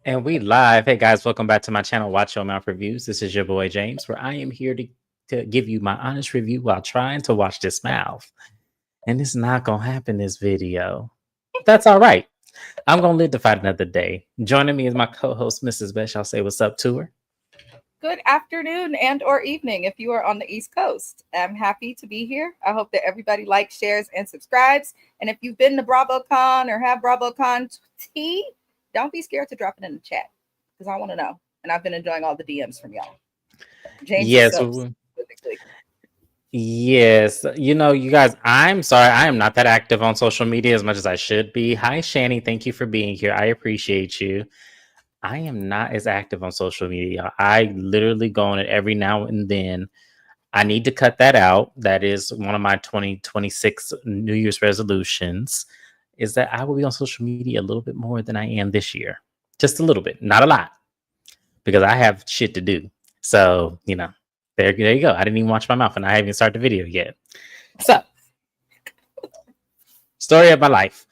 And we live. Hey guys, welcome back to my channel, Watch Your Mouth Reviews. This is your boy James, where I am here to give you my honest review while trying to watch this mouth. And it's not gonna happen this video. That's all right. I'm gonna live to fight another day. Joining me is my co-host, Mrs. Beth. I'll say what's up to her. Good afternoon and or evening if you are on the East Coast. I'm happy to be here. I hope that everybody likes, shares, and subscribes. And if you've been to BravoCon or have BravoCon tea, don't be scared to drop it in the chat because I want to know. And I've been enjoying all the DMs from y'all. James Yes, specifically. yes. You guys, I'm sorry, I am not that active on social media as much as I should be. Hi, Shani. Thank you for being here. I appreciate you. I am not as active on social media. I literally go on it every now and then. I need to cut that out. That is one of my 2026 New Year's resolutions, is that I will be on social media a little bit more than I am this year. Just a little bit, not a lot, because I have shit to do. So, there you go. I didn't even watch my mouth and I haven't even started the video yet. So, story of my life.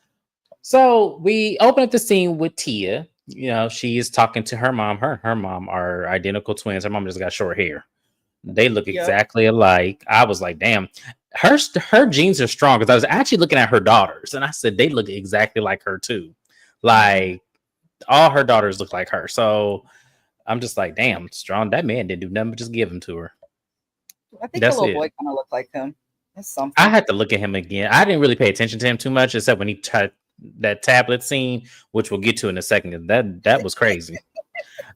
So we open up the scene with Tia. She is talking to her mom. Her mom are identical twins. Her mom just got short hair. They look exactly alike. I was like, damn, her genes are strong, because I was actually looking at her daughters and I said they look exactly like her too. Like all her daughters look like her. So I'm just like, damn, strong. That man didn't do nothing but just give them to her. I think the little boy kind of looked like him. That's something. I had to look at him again. I didn't really pay attention to him too much, except when he tried that tablet scene, which we'll get to in a second. That was crazy.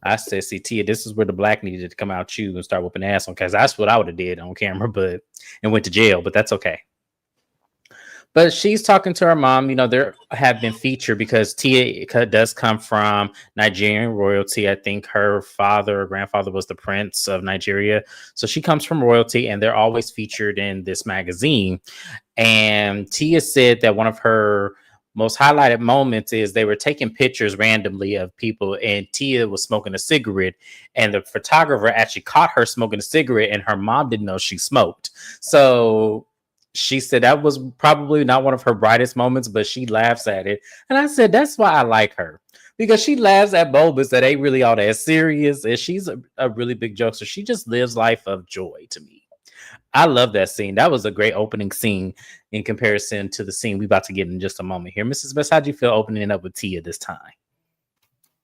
I said, see, Tia, this is where the black needed to come out you and start whooping ass on, because that's what I would have did on camera, and went to jail, but that's okay. But she's talking to her mom. There have been featured, because Tia does come from Nigerian royalty. I think her father or grandfather was the prince of Nigeria. So she comes from royalty, and they're always featured in this magazine. And Tia said that one of her most highlighted moments is they were taking pictures randomly of people, and Tia was smoking a cigarette, and the photographer actually caught her smoking a cigarette, and her mom didn't know she smoked. So she said that was probably not one of her brightest moments, but she laughs at it. And I said, that's why I like her, because she laughs at moments that ain't really all that serious, and she's a really big jokester. She just lives life of joy to me. I love that scene. That was a great opening scene in comparison to the scene we about to get in just a moment here. Mrs. Best, how'd you feel opening up with Tia this time?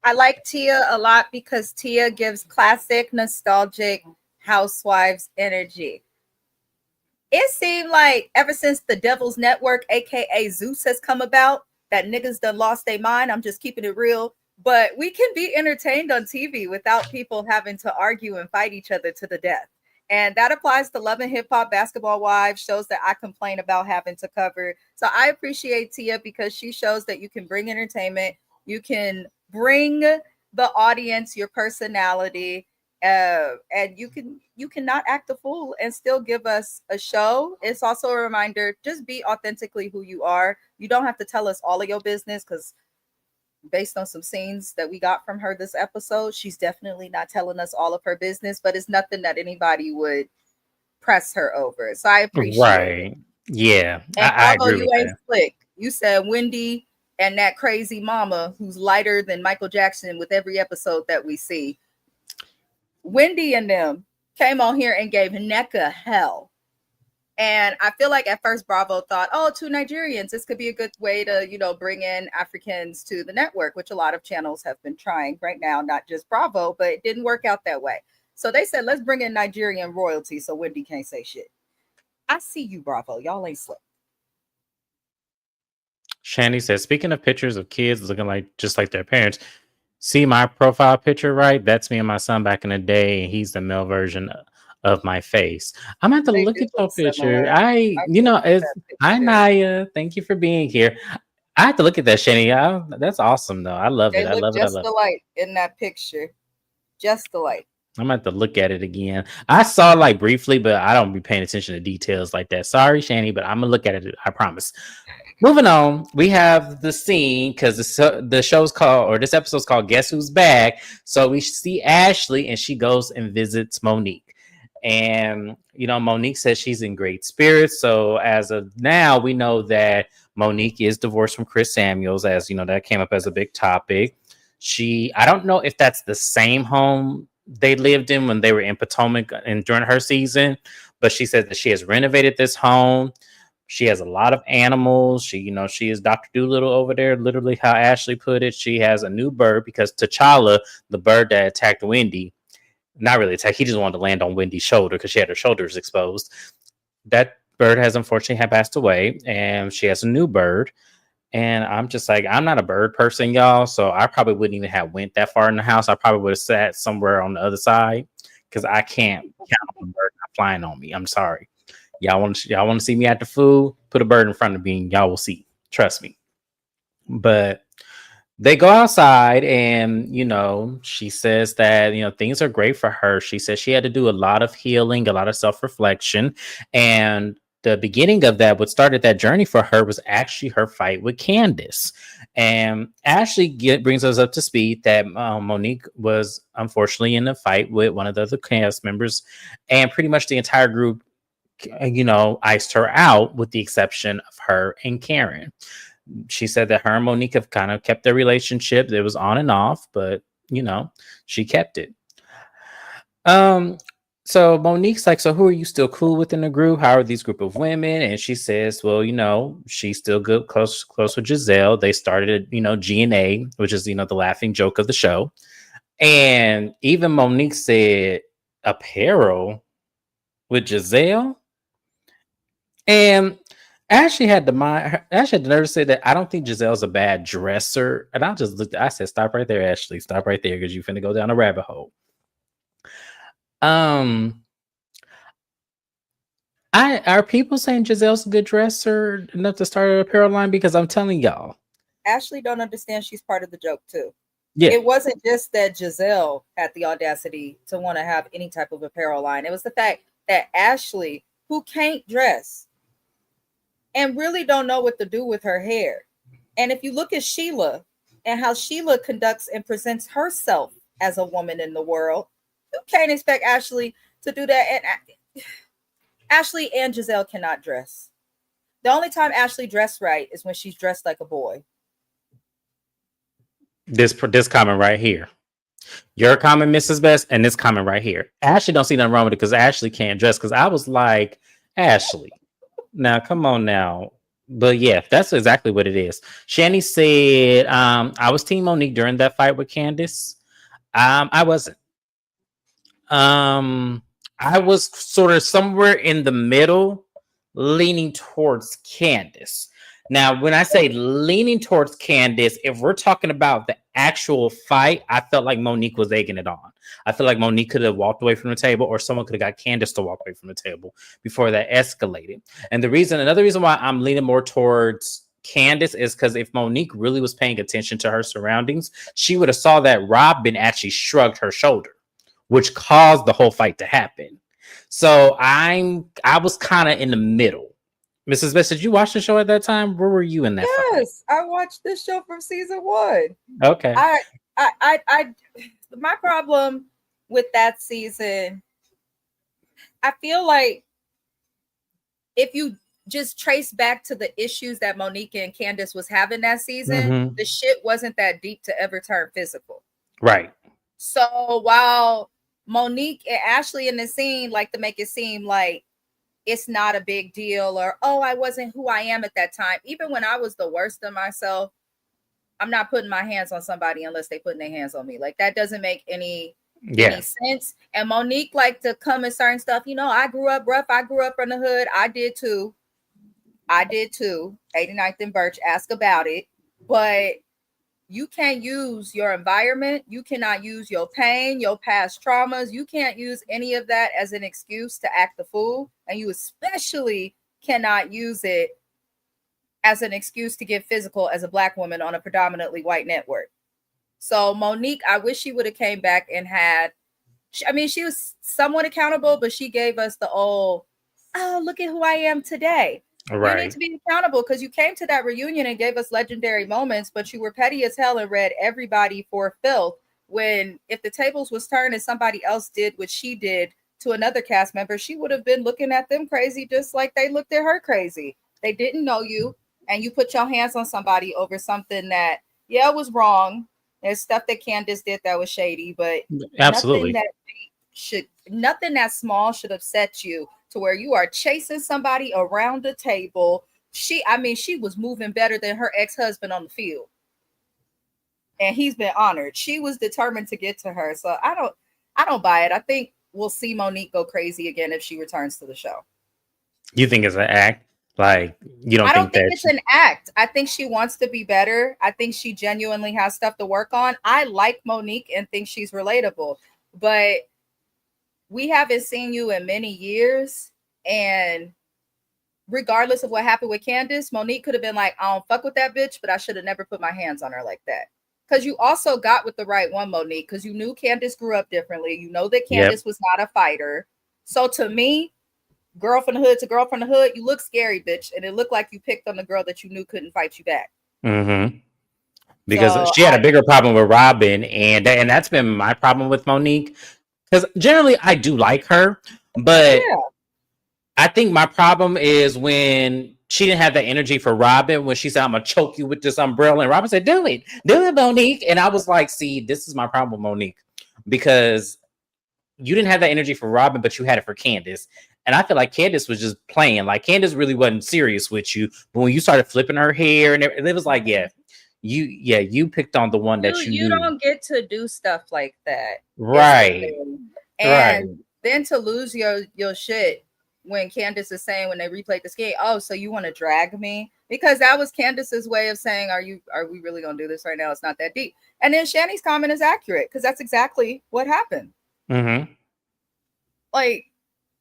I like Tia a lot because Tia gives classic, nostalgic Housewives energy. It seemed like ever since the Devil's Network, aka Zeus, has come about, that niggas done lost their mind. I'm just keeping it real. But we can be entertained on TV without people having to argue and fight each other to the death. And that applies to Love and Hip Hop, Basketball Wives, shows that I complain about having to cover. So I appreciate Tia because she shows that you can bring entertainment. You can bring the audience your personality. And you cannot act a fool and still give us a show. It's also a reminder, just be authentically who you are. You don't have to tell us all of your business, because based on some scenes that we got from her this episode, she's definitely not telling us all of her business, but it's nothing that anybody would press her over. So I appreciate it. Yeah, and I agree you with ain't that. slick. You said Wendy and that crazy mama who's lighter than Michael Jackson with every episode that we see. Wendy and them came on here and gave NECA hell. And I feel like at first Bravo thought, oh, two Nigerians, this could be a good way to, bring in Africans to the network, which a lot of channels have been trying right now, not just Bravo, but it didn't work out that way. So they said, let's bring in Nigerian royalty so Wendy can't say shit. I see you, Bravo. Y'all ain't slick. Shani says, speaking of pictures of kids looking like just like their parents, see my profile picture, right? That's me and my son back in the day, and he's the male version of my face. I'm going to have to look at your picture. Hi, Naya. Thank you for being here. I have to look at that, Shani. That's awesome, though. I love it. I love it. Just alike in that picture. Just alike. I'm going to have to look at it again. I saw like briefly, but I don't be paying attention to details like that. Sorry, Shani, but I'm going to look at it. I promise. Moving on, we have the scene, because the show's called, or this episode's called Guess Who's Back. So we see Ashley, and she goes and visits Monique. And, Monique says she's in great spirits. So as of now, we know that Monique is divorced from Chris Samuels, as, that came up as a big topic. I don't know if that's the same home they lived in when they were in Potomac and during her season, but she said that she has renovated this home. She has a lot of animals. She is Dr. Doolittle over there, literally how Ashley put it. She has a new bird because T'Challa, the bird that attacked Wendy, not really attacked, he just wanted to land on Wendy's shoulder because she had her shoulders exposed. That bird has unfortunately had passed away, and she has a new bird. And I'm just like, I'm not a bird person, y'all. So I probably wouldn't even have went that far in the house. I probably would have sat somewhere on the other side because I can't count on a bird not flying on me. I'm sorry. Y'all want to see me at the food? Put a bird in front of me, and y'all will see. Trust me. But they go outside, and she says that things are great for her. She says she had to do a lot of healing, a lot of self-reflection, and the beginning of that, what started that journey for her, was actually her fight with Candace. And Ashley brings us up to speed that Monique was unfortunately in a fight with one of the other cast members, and pretty much the entire group iced her out with the exception of her and Karen. She said that her and Monique have kind of kept their relationship. It was on and off, but she kept it. So Monique's like, so who are you still cool with in the group? How are these group of women? And she says, well, she's still good, close with Giselle. They started, G&A, which is, the laughing joke of the show. And even Monique said apparel with Giselle. And Ashley had the nerve to say that I don't think Giselle's a bad dresser. And I said, stop right there, Ashley. Stop right there, because you finna go down a rabbit hole. Are people saying Giselle's a good dresser enough to start an apparel line? Because I'm telling y'all, Ashley don't understand she's part of the joke too. Yeah. It wasn't just that Giselle had the audacity to want to have any type of apparel line. It was the fact that Ashley, who can't dress and really don't know what to do with her hair. And if you look at Sheila and how Sheila conducts and presents herself as a woman in the world, you can't expect Ashley to do that. And Ashley and Giselle cannot dress. The only time Ashley dressed right is when she's dressed like a boy. This comment right here. Your comment, Mrs. Best, and this comment right here. Ashley don't see nothing wrong with it because Ashley can't dress. Because I was like, Ashley, now come on now. But yeah, that's exactly what it is. Shani said, I was Team Monique during that fight with Candace. I wasn't. I was sort of somewhere in the middle, leaning towards Candace. Now, when I say leaning towards Candace, if we're talking about the actual fight, I felt like Monique was egging it on. I feel like Monique could have walked away from the table, or someone could have got Candace to walk away from the table before that escalated. And another reason why I'm leaning more towards Candace is because if Monique really was paying attention to her surroundings, she would have saw that Robin actually shrugged her shoulder, which caused the whole fight to happen. So I was kind of in the middle. Mrs. Best, did you watch the show at that time? Where were you in that fight? Yes, I watched this show from season 1. Okay. My problem with that season, I feel like if you just trace back to the issues that Monique and Candace was having that season, the shit wasn't that deep to ever turn physical. Right. So while Monique and Ashley in the scene like to make it seem like it's not a big deal, or, oh, I wasn't who I am at that time. Even when I was the worst of myself, I'm not putting my hands on somebody unless they putting their hands on me. Like, that doesn't make any sense. And Monique liked to come in certain stuff. I grew up rough. I grew up in the hood. I did too. 89th and Birch, ask about it. But you can't use your environment. You cannot use your pain, your past traumas. You can't use any of that as an excuse to act the fool. And you especially cannot use it as an excuse to get physical as a Black woman on a predominantly white network. So Monique, I wish she would have came back and she was somewhat accountable, but she gave us the old, oh, look at who I am today. Right. You need to be accountable because you came to that reunion and gave us legendary moments, but you were petty as hell and read everybody for filth. When if the tables was turned and somebody else did what she did to another cast member, she would have been looking at them crazy just like they looked at her crazy. They didn't know you, and you put your hands on somebody over something that, was wrong, There's stuff that Candace did that was shady, but nothing Absolutely. that nothing that small should upset you to where you are chasing somebody around the table. She was moving better than her ex-husband on the field. And he's been honored. She was determined to get to her. So I don't buy it. I think we'll see Monique go crazy again if she returns to the show. You think it's an act? Like, you don't I don't think think that it's an act. I think she wants to be better. I think she genuinely has stuff to work on. I like Monique and think she's relatable, but we haven't seen you in many years. And regardless of what happened with Candace, Monique could have been like, I don't fuck with that bitch, but I should have never put my hands on her like that. Because you also got with the right one, Monique, because you knew Candace grew up differently. You know that Yep. Candace was not a fighter. So to me, girl from the hood to girl from the hood, you look scary, bitch. And it looked like you picked on the girl that you knew couldn't fight you back. Mm-hmm. Because So she had a bigger problem with Robin, and that's been my problem with Monique. Because generally I do like her, but yeah, I think my problem is when she didn't have that energy for Robin when she said, I'm gonna choke you with this umbrella. And Robin said, do it, Monique. And I was like, see, this is my problem with Monique. Because you didn't have that energy for Robin, but you had it for Candace. And I feel like Candace was just playing. Like Candace really wasn't serious with you. But when you started flipping her hair and it was like, you picked on the one that you you knew. don't get to do stuff like that. Right. Right. And then to lose your shit when Candace is saying when they replayed the skate, oh, so you want to drag me? Because that was Candace's way of saying, are we really gonna do this right now? It's not that deep. And then Shani's comment is accurate because that's exactly what happened. Mm-hmm. Like,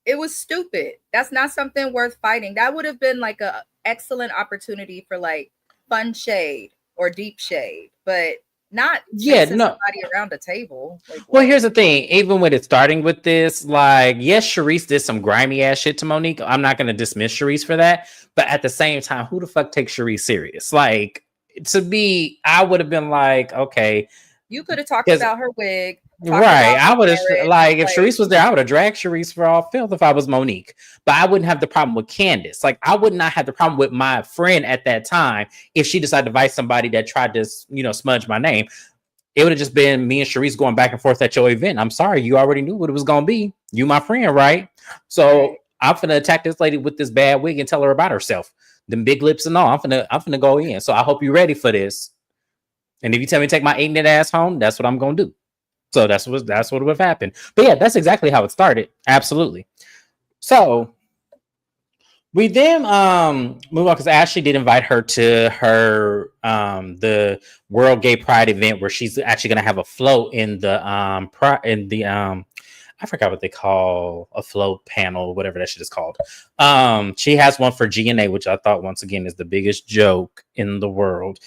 it was stupid. That's not something worth fighting. That would have been like a excellent opportunity for like fun shade or deep shade, but not chasing somebody around a table. Like, well, here's the thing. Even with it starting with this, like, yes, Charisse did some grimy ass shit to Monique. I'm not going to dismiss Charisse for that. But at the same time, who the fuck takes Charisse serious? Like, to me, I would have been like, okay. You could have talked about her wig. Right. I would have, like, if Charisse was there, I would have dragged Charisse for all filth if I was Monique. But I wouldn't have the problem with Candace. Like, I would not have the problem with my friend at that time if she decided to fight somebody that tried to, smudge my name. It would have just been me and Charisse going back and forth at your event. I'm sorry, you already knew what it was going to be. You my friend, right? So I'm finna attack this lady with this bad wig and tell her about herself. Them big lips and all. I'm finna go in. So I hope you're ready for this. And if you tell me to take my 8-minute ass home, that's what I'm gonna do. So that's what would have happened. But yeah, that's exactly how it started. Absolutely. So we then move on because Ashley did invite her to her the World Gay Pride event where she's actually going to have a float in the I forgot what they call a float panel, whatever that shit is called. She has one for GNA, which I thought once again is the biggest joke in the world.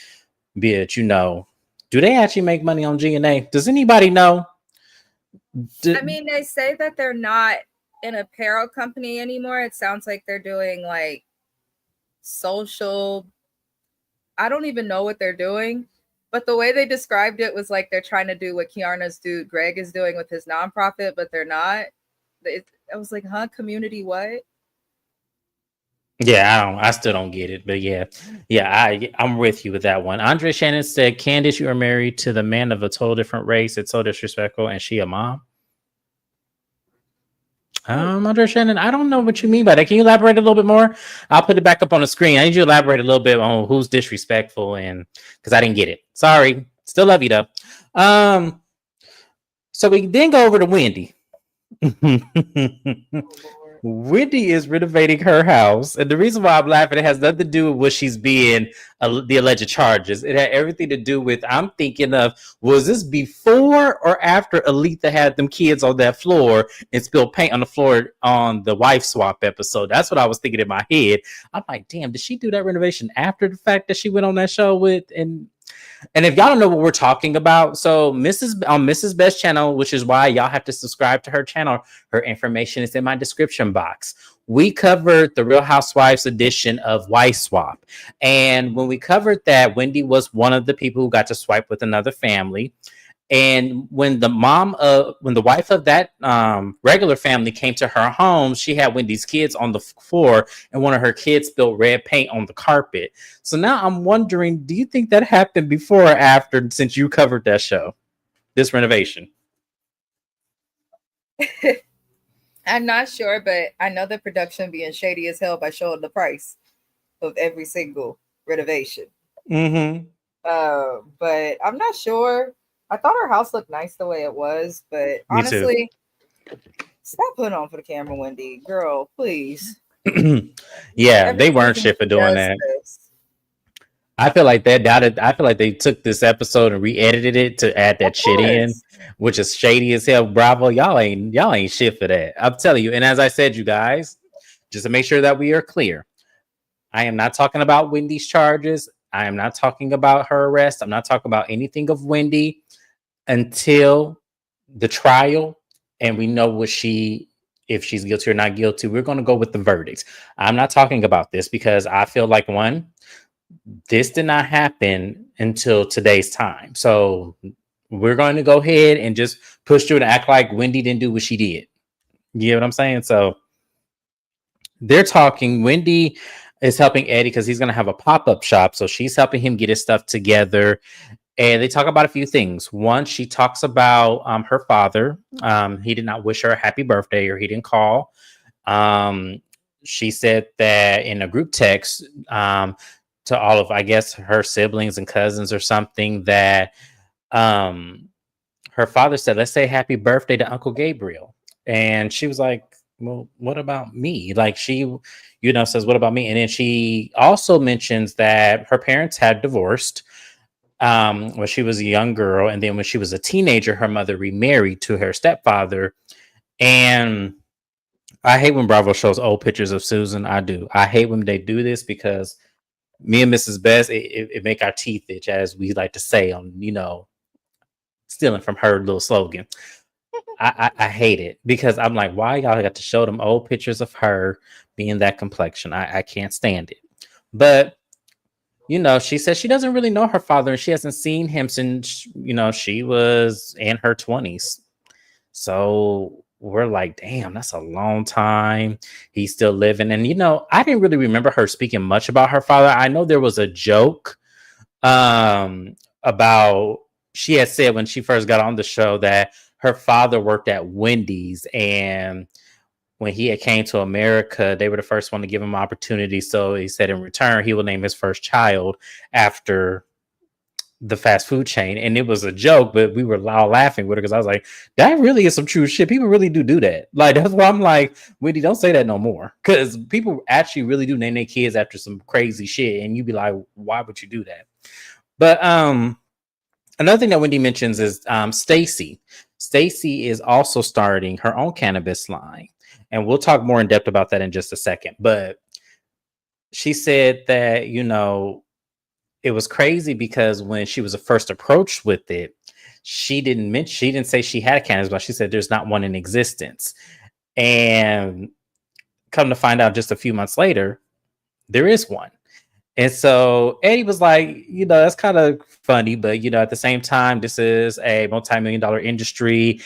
Bitch, do they actually make money on GNA? Does anybody know? I mean, they say that they're not an apparel company anymore. It sounds like they're doing like social. I don't even know what they're doing, but the way they described it was like they're trying to do what Kiana's dude Greg is doing with his nonprofit, but they're not. I was like, huh? Community what? Yeah, I still don't get it, but yeah, I'm with you with that one. Andre Shannon said, "Candace, you are married to the man of a total different race. It's so disrespectful, and she a mom." Andre Shannon, I don't know what you mean by that. Can you elaborate a little bit more? I'll put it back up on the screen. I need you to elaborate a little bit on who's disrespectful, and because I didn't get it. Sorry, still love you though. So we then go over to Wendy. Wendy is renovating her house, and the reason why I'm laughing, it has nothing to do with what she's being the alleged charges. It had everything to do with, I'm thinking of, was this before or after Aletha had them kids on that floor and spilled paint on the floor on the wife swap episode? That's what I was thinking in my head. I'm like, damn, did she do that renovation after the fact that she went on that show with? And if y'all don't know what we're talking about, so Mrs. Best channel, which is why y'all have to subscribe to her channel. Her information is in my description box. We covered the Real Housewives edition of Wife Swap. And when we covered that, Wendy was one of the people who got to swipe with another family. And when when the wife of that regular family came to her home, she had Wendy's kids on the floor, and one of her kids spilled red paint on the carpet. So now I'm wondering, do you think that happened before or after, since you covered that show, this renovation? I'm not sure, but I know the production being shady as hell by showing the price of every single renovation. Mm-hmm. But I'm not sure. I thought her house looked nice the way it was, but Me too. honestly, stop putting on for the camera, Wendy. Girl, please. Yeah, Every they weren't season shit for she doing does that. this. I feel like that doubted. I feel like they took this episode and re-edited it to add Of that shit in, course. which is shady as hell. Bravo, y'all ain't shit for that. I'm telling you. And as I said, you guys, just to make sure that we are clear, I am not talking about Wendy's charges. I am not talking about her arrest. I'm not talking about anything of Wendy until the trial and we know if she's guilty or not guilty. We're going to go with the verdict. I'm not talking about this because I feel like, one, this did not happen until today's time. So we're going to go ahead and just push through and act like Wendy didn't do what she did. You know what I'm saying? So they're talking. Wendy is helping Eddie because he's going to have a pop-up shop. So she's helping him get his stuff together. And they talk about a few things. One, she talks about her father. He did not wish her a happy birthday, or he didn't call. She said that in a group text to all of, I guess, her siblings and cousins or something, that her father said, "Let's say happy birthday to Uncle Gabriel." And she was like, "Well, what about me?" Like, she, says, "What about me?" And then she also mentions that her parents had divorced when she was a young girl. And then when she was a teenager, her mother remarried to her stepfather. And I hate when Bravo shows old pictures of Susan. I do. I hate when they do this because me and Mrs. Best, it make our teeth itch, as we like to say on, stealing from her little slogan. I hate it because I'm like, why y'all got to show them old pictures of her being that complexion? I can't stand it. But she says she doesn't really know her father and she hasn't seen him since, she was in her 20s. So we're like, damn, that's a long time. He's still living. And, I didn't really remember her speaking much about her father. I know there was a joke about, she had said when she first got on the show that her father worked at Wendy's, and when he had came to America, they were the first one to give him opportunity. So he said in return, he will name his first child after the fast food chain. And it was a joke, but we were all laughing with it because I was like, that really is some true shit. People really do that. Like, that's why I'm like, Wendy, don't say that no more. Because people actually really do name their kids after some crazy shit. And you'd be like, why would you do that? But another thing that Wendy mentions is Stacy. Stacy is also starting her own cannabis line. And we'll talk more in depth about that in just a second. But she said that, it was crazy because when she was first approached with it, she didn't say she had a cannabis, but she said there's not one in existence. And come to find out just a few months later, there is one. And so Eddie was like, that's kind of funny, but at the same time, this is a multi-million-dollar industry.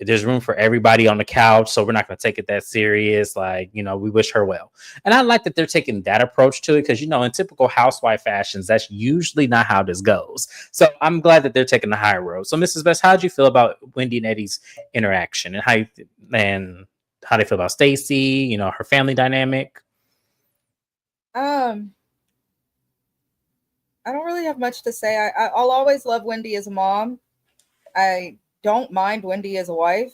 There's room for everybody on the couch, so we're not going to take it that serious. Like, we wish her well. And I like that they're taking that approach to it because, in typical housewife fashions, that's usually not how this goes. So I'm glad that they're taking the higher road. So, Mrs. Best, how did you feel about Wendy and Eddie's interaction, and how they feel about Stacy? Her family dynamic. Um, I don't really have much to say. I'll always love Wendy as a mom. I don't mind Wendy as a wife.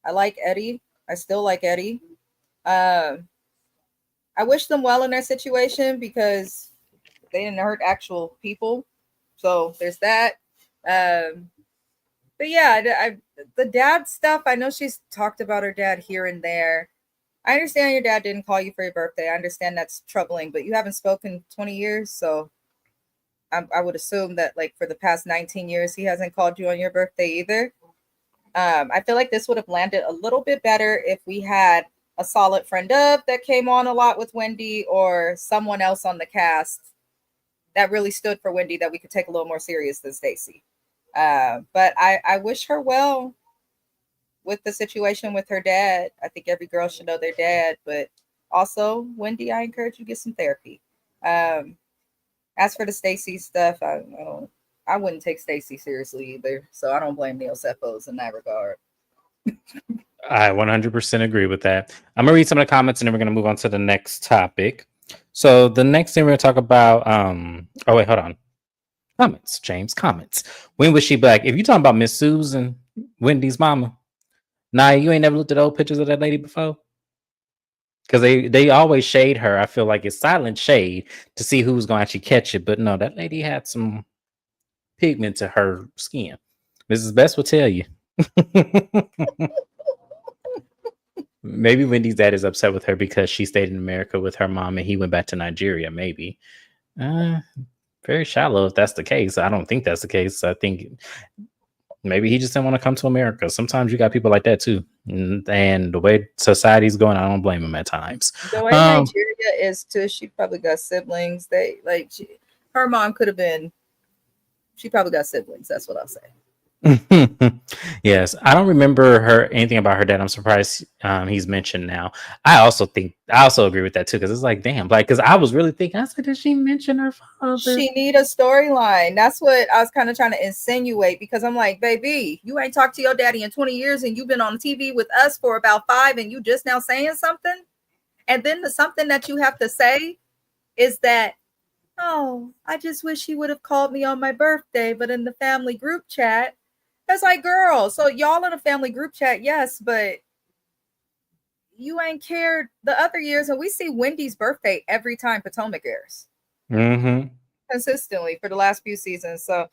I like Eddie. I still like Eddie. Um, I wish them well in their situation because they didn't hurt actual people. So there's that. Um, but yeah, the dad stuff, I know she's talked about her dad here and there. I understand your dad didn't call you for your birthday. I understand that's troubling, but you haven't spoken 20 years. So I would assume that, like, for the past 19 years, he hasn't called you on your birthday either. I feel like this would have landed a little bit better if we had a solid friend of that came on a lot with Wendy, or someone else on the cast that really stood for Wendy that we could take a little more serious than Stacy. But I wish her well with the situation with her dad. I think every girl should know their dad, but also, Wendy, I encourage you to get some therapy. Um, as for the Stacy stuff, I wouldn't take Stacy seriously either, so I don't blame Neil Cephos in that regard. I 100% agree with that. I'm gonna read some of the comments and then we're gonna move on to the next topic. So the next thing we're gonna talk about, oh wait, hold on. Comments, James, comments. When was she black? If you're talking about Miss Susan, Wendy's mama, nah, you ain't never looked at old pictures of that lady before? Because they always shade her. I feel like it's silent shade to see who's gonna actually catch it. But no, that lady had some pigment to her skin. Mrs. Best will tell you. Maybe Wendy's dad is upset with her because she stayed in America with her mom and he went back to Nigeria. Maybe. Very shallow if that's the case. I don't think that's the case. I think maybe he just didn't want to come to America. Sometimes you got people like that too. And the way society's going, I don't blame him at times. The way Nigeria is too, she probably got siblings. Her mom could have been. She probably got siblings. That's what I'll say. Yes, I don't remember anything about her dad. I'm surprised he's mentioned now. I also agree with that too, because it's like, damn, like, because I was really thinking, I said, did she mention her father? She need a storyline. That's what I was kind of trying to insinuate, because I'm like, baby, you ain't talked to your daddy in 20 years and you've been on TV with us for about 5 and you just now saying something. And then the something that you have to say is that, oh, I just wish he would have called me on my birthday, but in the family group chat. It's like, girl, so y'all in a family group chat, yes, but you ain't cared the other years. And we see Wendy's birthday every time Potomac airs. Consistently for the last few seasons. So,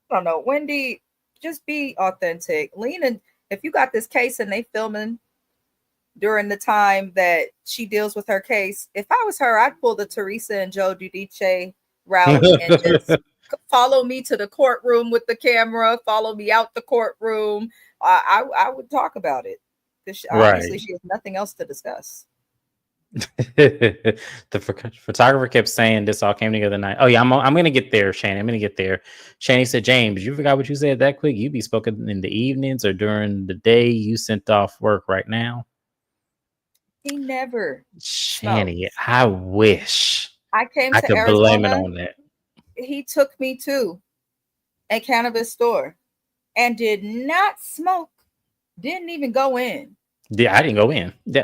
I don't know. Wendy, just be authentic. Lean in. If you got this case and they filming during the time that she deals with her case, if I was her, I'd pull the Teresa and Joe Giudice route and just follow me to the courtroom with the camera, follow me out the courtroom. I would talk about it because obviously she has nothing else to discuss. The photographer kept saying this all came together tonight. Oh yeah, I'm gonna get there, Shana. I'm gonna get there. Shani said, James, you forgot what you said that quick? You be spoken in the evenings or during the day you sent off work right now? He never. Shani, I wish I came I to could Arizona. blame it on that. He took me to a cannabis store and did not smoke. Didn't even go in. Yeah, I didn't go in. Yeah.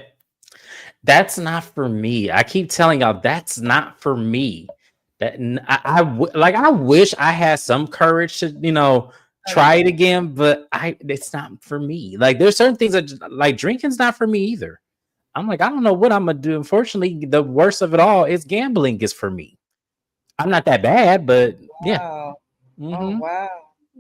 That's not for me. I keep telling y'all that's not for me. That I wish I had some courage to, try it again, but it's not for me. Like there's certain things that like drinking's not for me either. I'm like, I don't know what I'm gonna do. Unfortunately, the worst of it all is gambling is for me. I'm not that bad, but yeah. Oh, Mm-hmm. wow.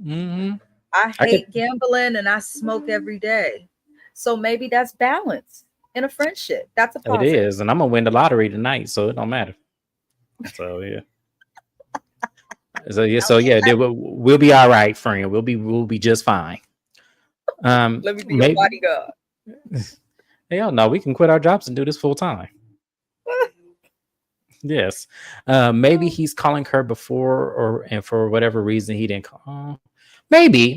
Mm-hmm. I hate gambling and I smoke every day. So maybe that's balance in a friendship. That's a positive. It is, and I'm gonna win the lottery tonight, so it don't matter. So yeah. We'll be all right, friend. We'll be just fine. Let me be your bodyguard. Hell no, we can quit our jobs and do this full time. Yes. Maybe he's calling her before and for whatever reason he didn't call. Maybe.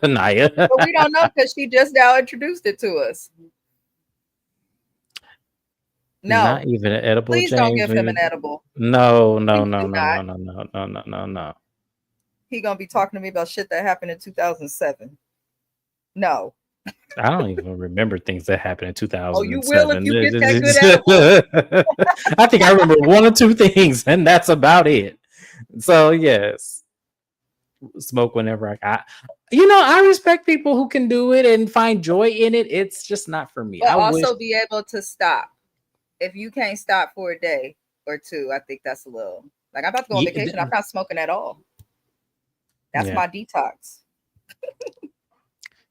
Naya. But we don't know because she just now introduced it to us. No. Not even an edible. Please James, don't give him an edible. No. He gonna be talking to me about shit that happened in 2007. No. I don't even remember things that happened in 2007. Oh, you will if you get that good edible. I think I remember 1 or 2 things, and that's about it. So yes, smoke whenever I respect people who can do it and find joy in it. It's just not for me. But also be able to stop. If you can't stop for a day or 2, I think that's a little like I'm about to go on vacation. I'm not smoking at all. That's my detox.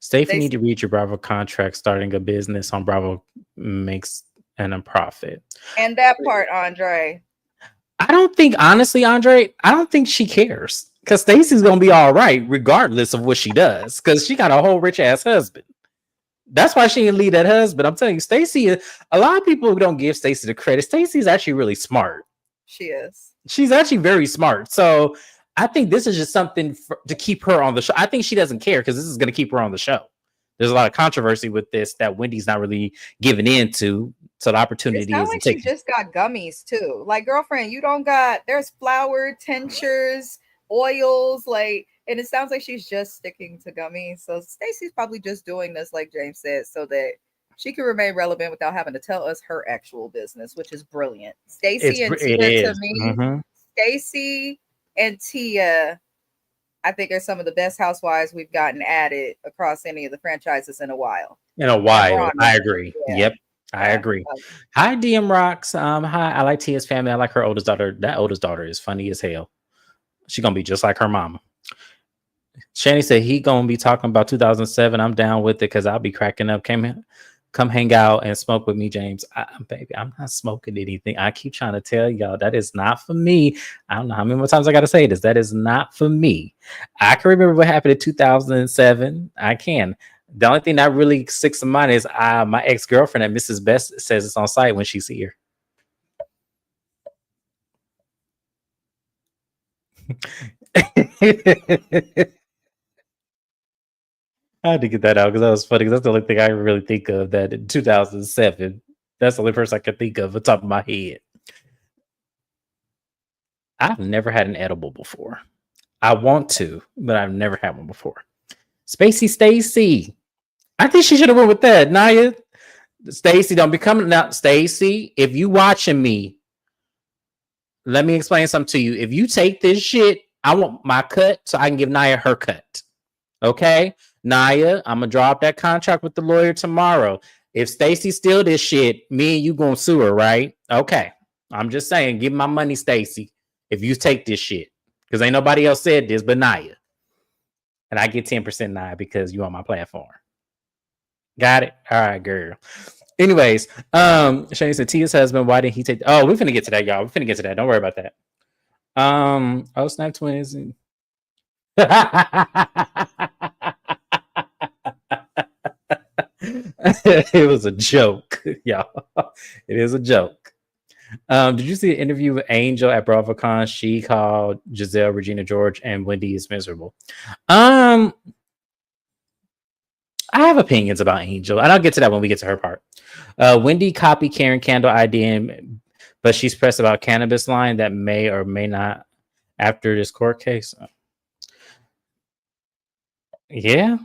Stacey need to read your Bravo contract. Starting a business on Bravo makes a profit. And that part, Andre. I don't think, honestly, Andre, I don't think she cares. Because Stacey's going to be all right, regardless of what she does. Because she got a whole rich-ass husband. That's why she didn't leave that husband. I'm telling you, Stacey, a lot of people don't give Stacey the credit. Stacey's actually really smart. She is. She's actually very smart. So I think this is just something to keep her on the show. I think she doesn't care because this is going to keep her on the show. There's a lot of controversy with this that Wendy's not really giving into. So the opportunity It is sounds to like she take. just got gummies too. Like, girlfriend, you don't got, there's flour, tinctures, oils, like, and it sounds like she's just sticking to gummies. So Stacey's probably just doing this, like James said, so that she can remain relevant without having to tell us her actual business, which is brilliant. Stacey and It Tia, to is. me, Stacey and Tia, I think are some of the best housewives we've gotten added across any of the franchises in a while. In a while, I agree. Yeah. Yep, I agree. Hi, DM Rocks. Hi, I like Tia's family. I like her oldest daughter. That oldest daughter is funny as hell. She's gonna be just like her mama. Shani said he gonna be talking about 2007. I'm down with it because I'll be cracking up. Come hang out and smoke with me, James. Baby, I'm not smoking anything. I keep trying to tell y'all that is not for me. I don't know how many more times I got to say this. That is not for me. I can remember what happened in 2007. I can. The only thing that really sticks in mind is my ex-girlfriend at Mrs. Best says it's on site when she see her. I had to get that out because that was funny. Because that's the only thing I really think of. That in 2007, that's the only person I can think of on top of my head. I've never had an edible before. I want to, but I've never had one before. Spacey Stacy, I think she should have went with that. Naya, Stacy, don't be coming now. Stacy, if you watching me, let me explain something to you. If you take this shit, I want my cut so I can give Naya her cut. Okay, Naya, I'm gonna drop that contract with the lawyer tomorrow. If Stacy steal this shit, me and you gonna sue her, right? Okay, I'm just saying, give my money, Stacy. If you take this shit, because ain't nobody else said this but Naya, and I get 10% Naya because you on my platform. Got it? All right, girl. Anyways, Shane said Tia's husband. Why didn't he take? Oh, we're finna get to that, y'all. We're finna get to that. Don't worry about that. Oh, Snap Twins. It was a joke, y'all. It is a joke. Did you see an interview with Angel at BravoCon? She called Giselle, Regina George, and Wendy is miserable. I have opinions about Angel, and I'll get to that when we get to her part. Wendy copied Karen Candle IDM, but she's pressed about cannabis line that may or may not after this court case. Yeah.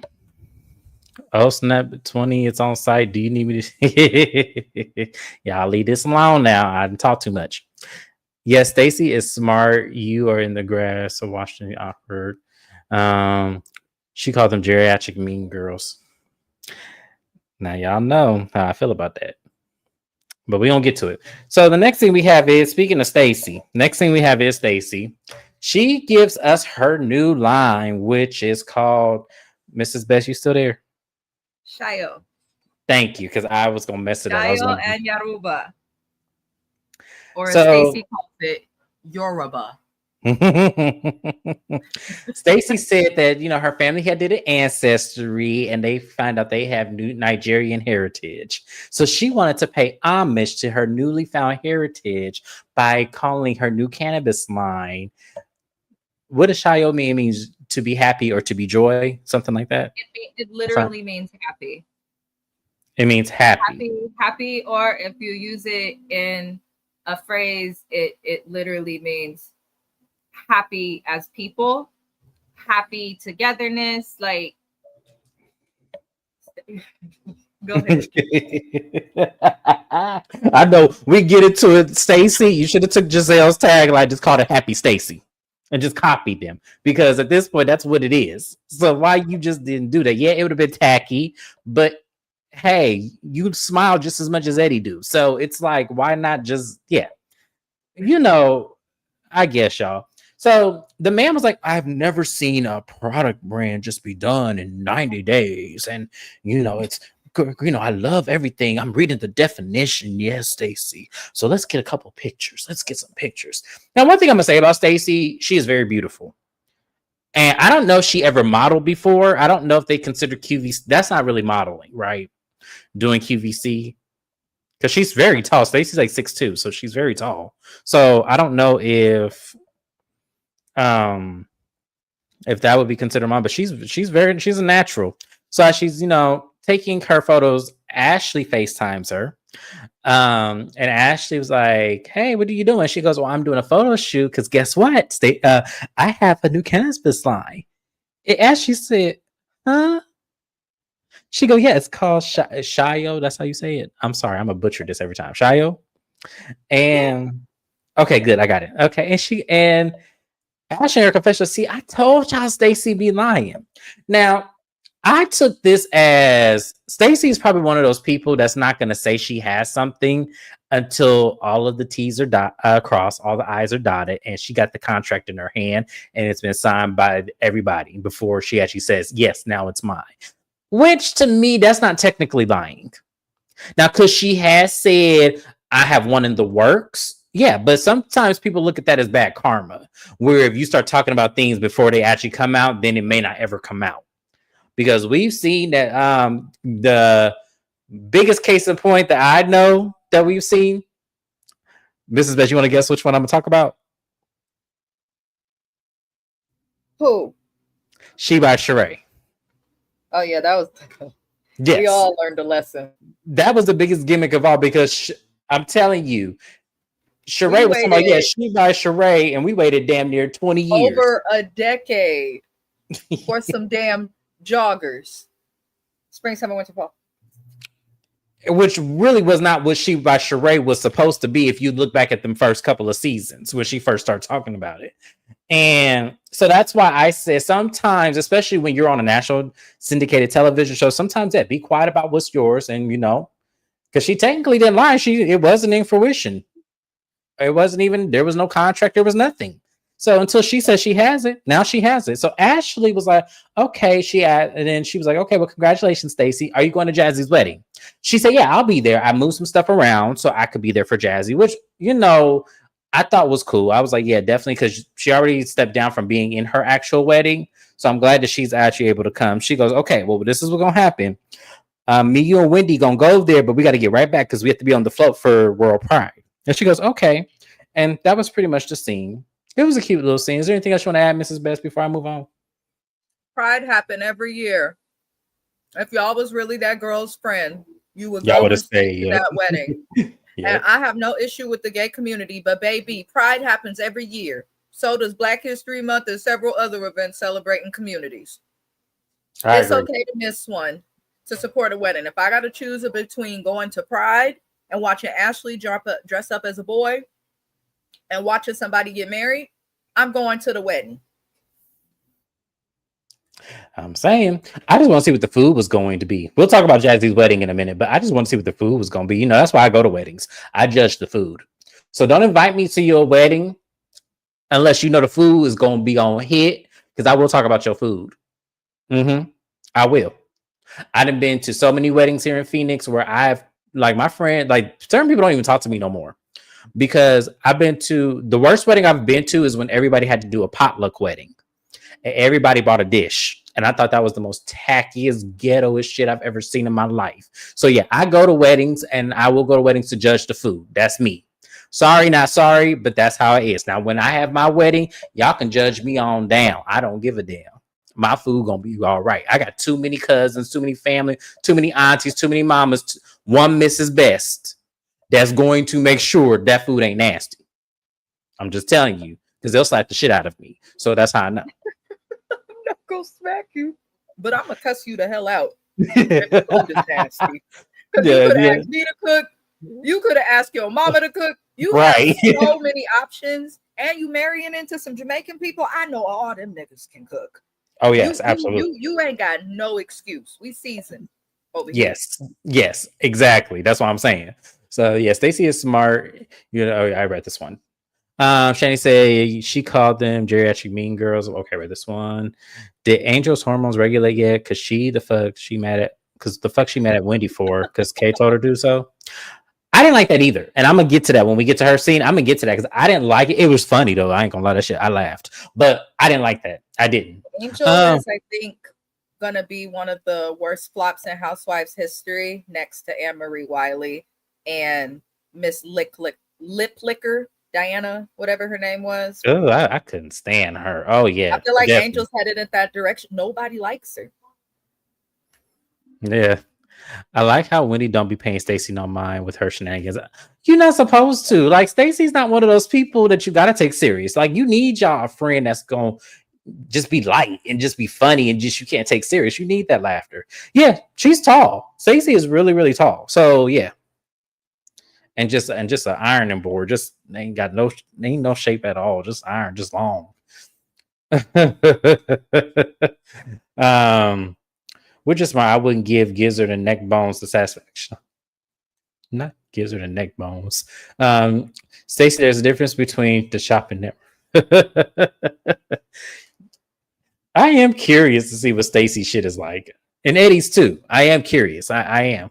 Oh, Snap 20, it's on site. Do you need me to? Y'all leave this alone now. I didn't talk too much. Yes, Stacy is smart. You are in the grass, so Washington awkward. She called them geriatric mean girls. Now y'all know how I feel about that. But we don't get to it. So the next thing we have is, speaking of Stacy, Stacy. She gives us her new line, which is called Mrs. Best. You still there? Shayo. Thank you, because I was gonna mess it up. Shayo and Yoruba. Or as So, Stacey calls it, Yoruba. Stacey said that her family had did an ancestry and they find out they have new Nigerian heritage. So she wanted to pay homage to her newly found heritage by calling her new cannabis line. What does Shayo mean? It means to be happy or to be joy, something like that. It literally means happy. It means happy. Happy, or if you use it in a phrase, it literally means happy as people, happy togetherness. Like, go ahead. I know we get into it, Stacy. You should have took Giselle's tagline, just called it Happy Stacy, and just copied them, because at this point that's what it is. So why you just didn't do that? Yeah, it would have been tacky, but hey, you smile just as much as Eddie do. So it's like, why not just I guess, y'all. So the man was like, I've never seen a product brand just be done in 90 days. And, it's, I love everything. I'm reading the definition. Yes, Stacy. So let's get a couple pictures. Let's get some pictures. Now, one thing I'm going to say about Stacy, she is very beautiful. And I don't know if she ever modeled before. I don't know if they consider QVC. That's not really modeling, right? Doing QVC. Because she's very tall. Stacey's like 6'2", so she's very tall. So I don't know if Um, if that would be considered mom, but she's she's a natural. So as she's taking her photos, Ashley FaceTimes her. And Ashley was like, "Hey, what are you doing?" She goes, "Well, I'm doing a photo shoot because guess what? I have a new cannabis line." And Ashley said, "Huh?" She go, "Yeah, it's called Shio. That's how you say it." I'm sorry, I'm a butcher this every time. Shio. Yeah. And okay, good, I got it. Okay, and Ashley in her confession. See, I told y'all Stacey be lying. Now, I took this as Stacey is probably one of those people that's not going to say she has something until all of the T's are crossed, all the I's are dotted, and she got the contract in her hand and it's been signed by everybody before she actually says, yes, now it's mine. Which to me, that's not technically lying. Now, because she has said, I have one in the works. Yeah, but sometimes people look at that as bad karma, where if you start talking about things before they actually come out, then it may not ever come out. Because we've seen that the biggest case in point that I know that we've seen. Mrs. Beth, you want to guess which one I'm gonna talk about? Who? She by Sheree. Oh yeah, that was. Yes, we all learned a lesson. That was the biggest gimmick of all because I'm telling you, Sheree was talking about, yeah, she by Sheree, and we waited damn near 20 years. Over a decade for some damn joggers. Spring, summer, winter, fall. Which really was not what She by Sheree was supposed to be if you look back at them first couple of seasons when she first started talking about it. And so that's why I said sometimes, especially when you're on a national syndicated television show, sometimes be quiet about what's yours. And because she technically didn't lie, it wasn't in fruition. It wasn't even, there was no contract, there was nothing. So until she says she has it, now she has it. So Ashley was like, okay, and then she was like, okay, well, congratulations, Stacey. Are you going to Jazzy's wedding? She said, yeah, I'll be there. I moved some stuff around so I could be there for Jazzy, which, I thought was cool. I was like, yeah, definitely, because she already stepped down from being in her actual wedding. So I'm glad that she's actually able to come. She goes, okay, well, this is what's going to happen. Me, you, and Wendy going to go there, but we got to get right back because we have to be on the float for World Pride. And she goes, okay. And that was pretty much the scene. It was a cute little scene. Is there anything else you want to add, Mrs. Best, before I move on? Pride happened every year. If y'all was really that girl's friend, you would go to that wedding. Yep. And I have no issue with the gay community, but baby, Pride happens every year. So does Black History Month and several other events celebrating communities. It's okay to miss one to support a wedding. If I got to choose between going to Pride and watching Ashley dress up as a boy and watching somebody get married, I'm going to the wedding. I'm saying, I just want to see what the food was going to be. We'll talk about Jazzy's wedding in a minute, but I just want to see what the food was going to be. That's why I go to weddings. I judge the food. So don't invite me to your wedding unless the food is going to be on hit, because I will talk about your food. I will. I done been to so many weddings here in Phoenix where I've, my friend, certain people don't even talk to me no more. Because I've been to, the worst wedding I've been to is when everybody had to do a potluck wedding. And everybody bought a dish. And I thought that was the most tackiest, ghettoest shit I've ever seen in my life. So yeah, I go to weddings and I will go to weddings to judge the food. That's me. Sorry, not sorry, but that's how it is. Now, when I have my wedding, y'all can judge me on down. I don't give a damn. My food gonna be all right. I got too many cousins, too many family, too many aunties, too many mamas, one Mrs. Best that's going to make sure that food ain't nasty. I'm just telling you, because they'll slap the shit out of me. So that's how I know. I'm not gonna smack you, but I'm gonna cuss you the hell out. The food is nasty. Because you could ask me to cook, you could have asked your mama to cook. You have so many options, and you marrying into some Jamaican people. I know all them niggas can cook. Oh yes, absolutely. You ain't got no excuse. We seasoned over here. Yes, exactly. That's what I'm saying. So yeah, Stacey is smart. I read this one. Shani said she called them geriatric mean girls. Okay, read this one. Did Angel's hormones regulate yet? Because the fuck she mad at Wendy for? Because Kay told her to do so. I didn't like that either. And I'm going to get to that when we get to her scene. I'm going to get to that because I didn't like it. It was funny, though. I ain't going to lie, that shit. I laughed. But I didn't like that. I didn't. Angel is, I think, going to be one of the worst flops in Housewives history next to Anne Marie Wiley and Miss Lip Licker. Diana, whatever her name was. Oh, I couldn't stand her. Oh I yeah, feel like definitely. Angel's headed in that direction. Nobody likes her. Yeah. I like how Wendy don't be paying Stacey no mind with her shenanigans. You're not supposed to. Like Stacey's not one of those people that you gotta take serious. Like you need y'all a friend that's gonna just be light and just be funny and just you can't take serious. You need that laughter. Yeah, she's tall. Stacey is really, really tall. So yeah. And just an ironing board. Just ain't got no ain't no shape at all. Just iron, just long. um which is why I wouldn't give gizzard and neck bones the satisfaction. Not gizzard and neck bones. Stacey, there's a difference between the shopping network. I am curious to see what Stacey shit is like. And Eddie's too. I am curious. I am.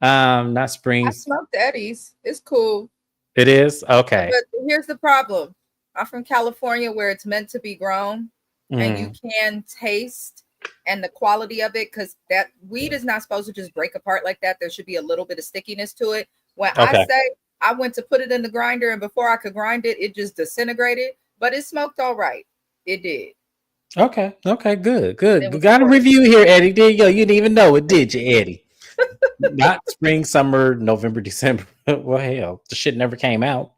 Not I Springs. smoked Eddie's. It's cool. It is? Okay. But here's the problem. I'm from California where it's meant to be grown and you Mm, can taste and the quality of it because that weed is not supposed to just break apart like that. There should be a little bit of stickiness to it. When I okay. say I went to put it in the grinder and before I could grind it, it just disintegrated, but it smoked all right. It did. Okay. Okay. Good. It Good. We was got a portable. review here, Eddie. There you go. You didn't even know it, did you, Eddie? Not spring, summer, November, December. Well, hell, the shit never came out.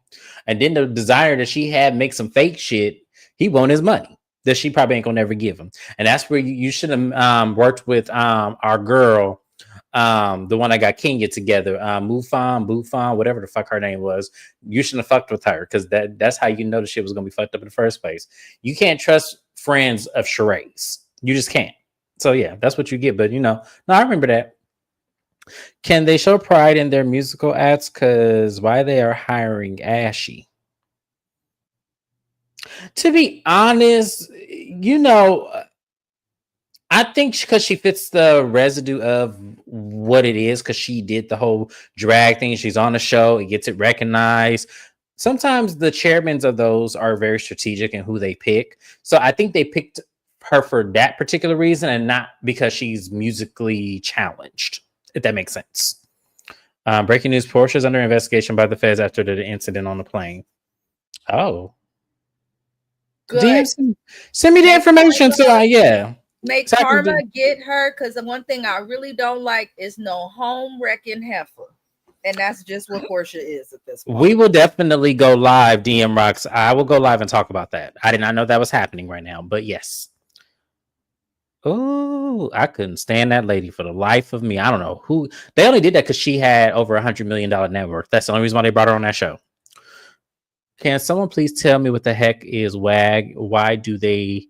And then the desire that she had make some fake shit, he want his money that she probably ain't gonna never give him. And that's where you should have worked with our girl, the one that got Kenya together, Bufon, whatever the fuck her name was. You shouldn't have fucked with her because that's how you know the shit was gonna be fucked up in the first place. You can't trust friends of charades. You just can't. So yeah, that's what you get. But no, I remember that. Can they show pride in their musical acts? Because why they are hiring Ashy? To be honest, I think because she fits the residue of what it is, because she did the whole drag thing. She's on the show, it gets it recognized. Sometimes the chairmans of those are very strategic in who they pick. So I think they picked her for that particular reason and not because she's musically challenged, if that makes sense. Breaking news: Porsche is under investigation by the feds after the incident on the plane. Oh, DM, Good. send me the Make information. So yeah, make so I can karma do. get her because the one thing I really don't like is no home wrecking heifer. And that's just what Portia is at this point. We will definitely go live, DM Rocks. I will go live and talk about that. I did not know that was happening right now, but yes. Oh, I couldn't stand that lady for the life of me. I don't know who they only did that because she had over $100 million net worth. That's the only reason why they brought her on that show. Can someone please tell me what the heck is WAG? Why do they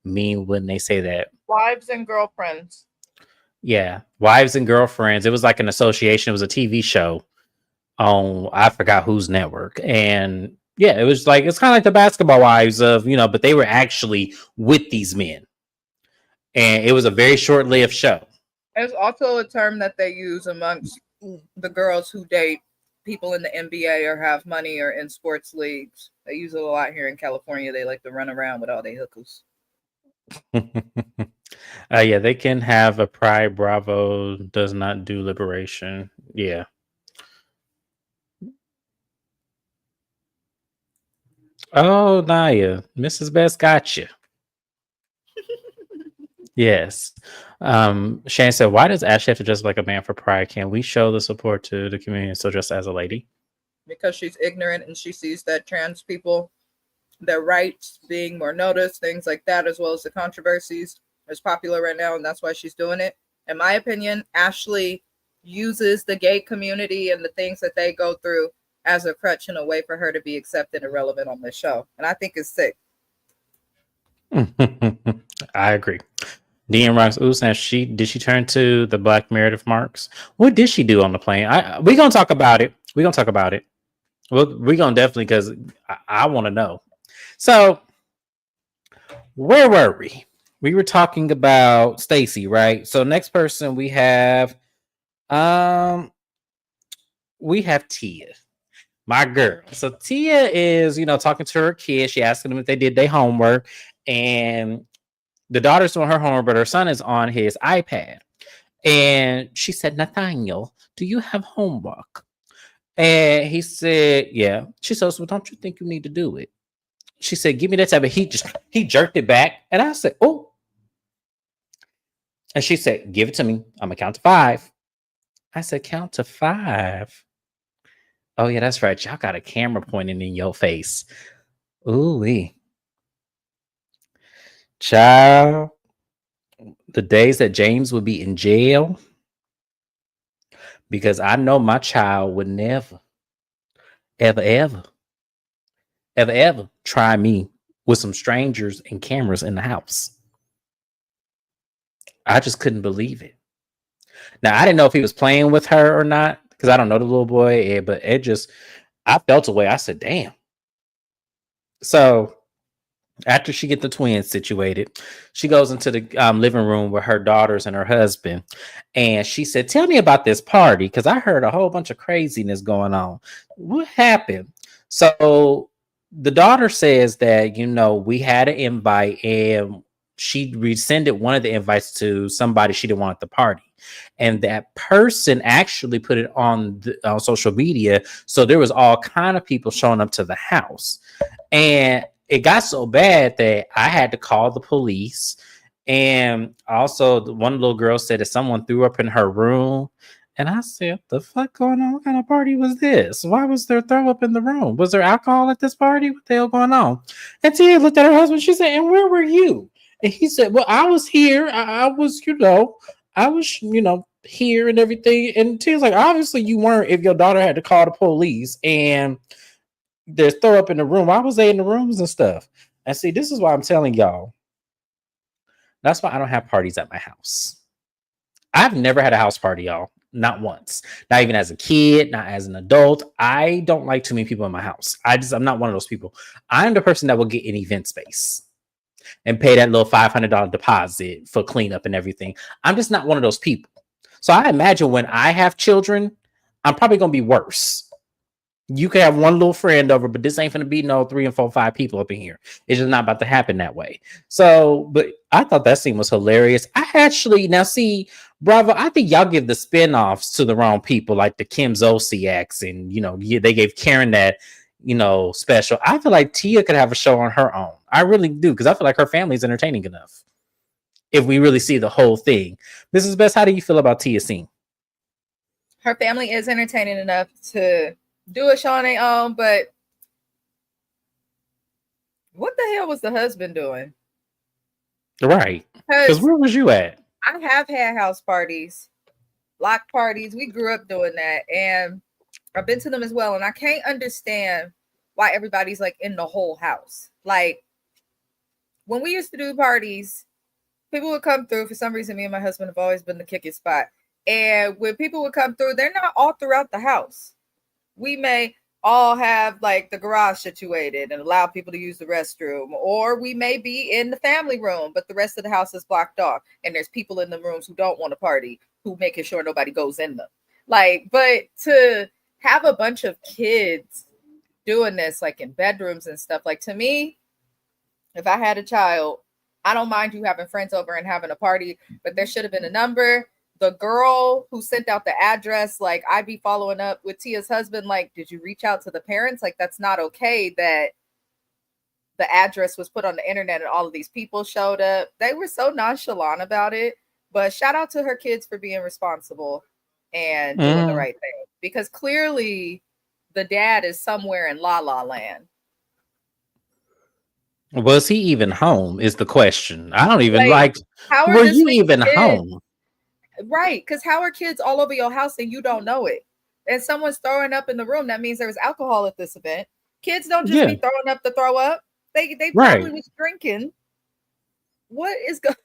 mean when they say that? Wives and girlfriends. Yeah, Wives and Girlfriends. It was like an association. It was a TV show on I forgot whose network, and yeah, it was like it's kind of like the Basketball Wives of but they were actually with these men, and it was a very short-lived show. It's also a term that they use amongst the girls who date people in the NBA or have money or in sports leagues. They use it a lot here in California. They like to run around with all their hookers. Yeah, they can have a pride. Bravo does not do liberation. Yeah. Oh, Naya, Mrs. Best got you. Yes. Shane said, "Why does Ashley have to dress like a man for pride? Can we show the support to the community and still dress as a lady?" Because she's ignorant and she sees that trans people, their rights being more noticed, things like that, as well as the controversies is popular right now, and that's why she's doing it. In my opinion, Ashley uses the gay community and the things that they go through as a crutch in a way for her to be accepted and relevant on this show. And I think it's sick. I agree. DM Rocks Ooh, she turn to the Black Meredith Marks? What did she do on the plane? We gonna talk about it. We gonna talk about it. Well, we gonna definitely because I want to know. So where were we? We were talking about Stacey, right? So next person we have Tia, my girl. So Tia is talking to her kids. She asking them if they did their homework, and the daughter's doing her homework, but her son is on his iPad. And she said, "Nathaniel, do you have homework?" And he said, yeah. She said, well, don't you think you need to do it? She said, give me that tablet. He jerked it back. And I said, oh. And she said, give it to me. I'm gonna count to 5. I said, count to 5. Oh, yeah, that's right. Y'all got a camera pointing in your face. Ooh, child. The days that James would be in jail, because I know my child would never, ever, ever, ever, ever try me with some strangers and cameras in the house. I just couldn't believe it. Now, I didn't know if he was playing with her or not, because I don't know the little boy, but I felt a way. I said, damn. So after she get the twins situated, she goes into the living room with her daughters and her husband, and she said, tell me about this party, because I heard a whole bunch of craziness going on. What happened? So the daughter says that, we had an invite, and she rescinded one of the invites to somebody she didn't want at the party, and that person actually put it on social media, so there was all kind of people showing up to the house. And it got so bad that I had to call the police. And also, one little girl said that someone threw up in her room. And I said, what the fuck going on? What kind of party was this? Why was there throw up in the room? Was there alcohol at this party? What the hell going on? And Tia looked at her husband. She said, and where were you? And he said, well, I was here. I was, here and everything. And Tia's like, obviously you weren't if your daughter had to call the police and there's throw up in the room. Why was they in the rooms and stuff? And see, this is why I'm telling y'all. That's why I don't have parties at my house. I've never had a house party, y'all. Not once. Not even as a kid, not as an adult. I don't like too many people in my house. I'm not one of those people. I'm the person that will get an event space and pay that little $500 deposit for cleanup and everything. I'm just not one of those people. So I imagine when I have children, I'm probably going to be worse. You can have one little friend over, but this ain't going to be no 3 and 4, 5 people up in here. It's just not about to happen that way. So, but I thought that scene was hilarious. Now see, Bravo, I think y'all give the spinoffs to the wrong people, like the Kim Zolciaks, and they gave Karen that special. I feel like Tia could have a show on her own. I really do, because I feel like her family is entertaining enough. If we really see the whole thing, Mrs. Best, how do you feel about Tia's scene? Her family is entertaining enough to do a show on their own, but what the hell was the husband doing? Right. Because where was you at? I have had house parties, block parties. We grew up doing that, and I've been to them as well. And I can't understand why everybody's like in the whole house. Like when we used to do parties, people would come through. For some reason, me and my husband have always been the kicking spot. And when people would come through, they're not all throughout the house. We may all have like the garage situated and allow people to use the restroom, or we may be in the family room, but the rest of the house is blocked off. And there's people in the rooms who don't want to party, who making sure nobody goes in them. Like, but to have a bunch of kids doing this, like in bedrooms and stuff, like to me, if I had a child, I don't mind you having friends over and having a party, but there should have been a number. The girl who sent out the address, like I'd be following up with Tia's husband, like, did you reach out to the parents? Like, that's not okay that the address was put on the internet and all of these people showed up. They were so nonchalant about it, but shout out to her kids for being responsible and doing the right thing, because clearly the dad is somewhere in La La Land. Was he even home is the question. I don't even were you even home? Right, because how are kids all over your house and you don't know it? And someone's throwing up in the room. That means there was alcohol at this event. Kids don't just be throwing up to throw up. They probably was drinking. What is going?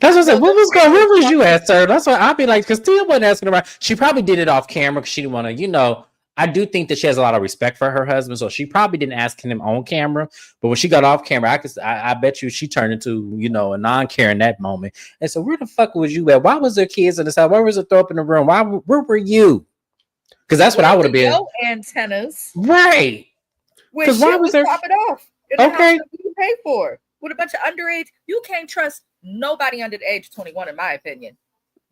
That's what I said. What was going? Where was you at, sir? That's why I'd be like, because Tia wasn't asking around. She probably did it off camera because she didn't want to, I do think that she has a lot of respect for her husband, so she probably didn't ask him on camera. But when she got off camera, I bet you she turned into a non-care in that moment. And so, where the fuck was you at? Why was there kids in the house? Why was it throw up in the room? Where were you? Because that's what I would have been. No antennas, right? Because why was there popping off? In the house that you pay for with a bunch of underage. You can't trust nobody under the age of 21, in my opinion.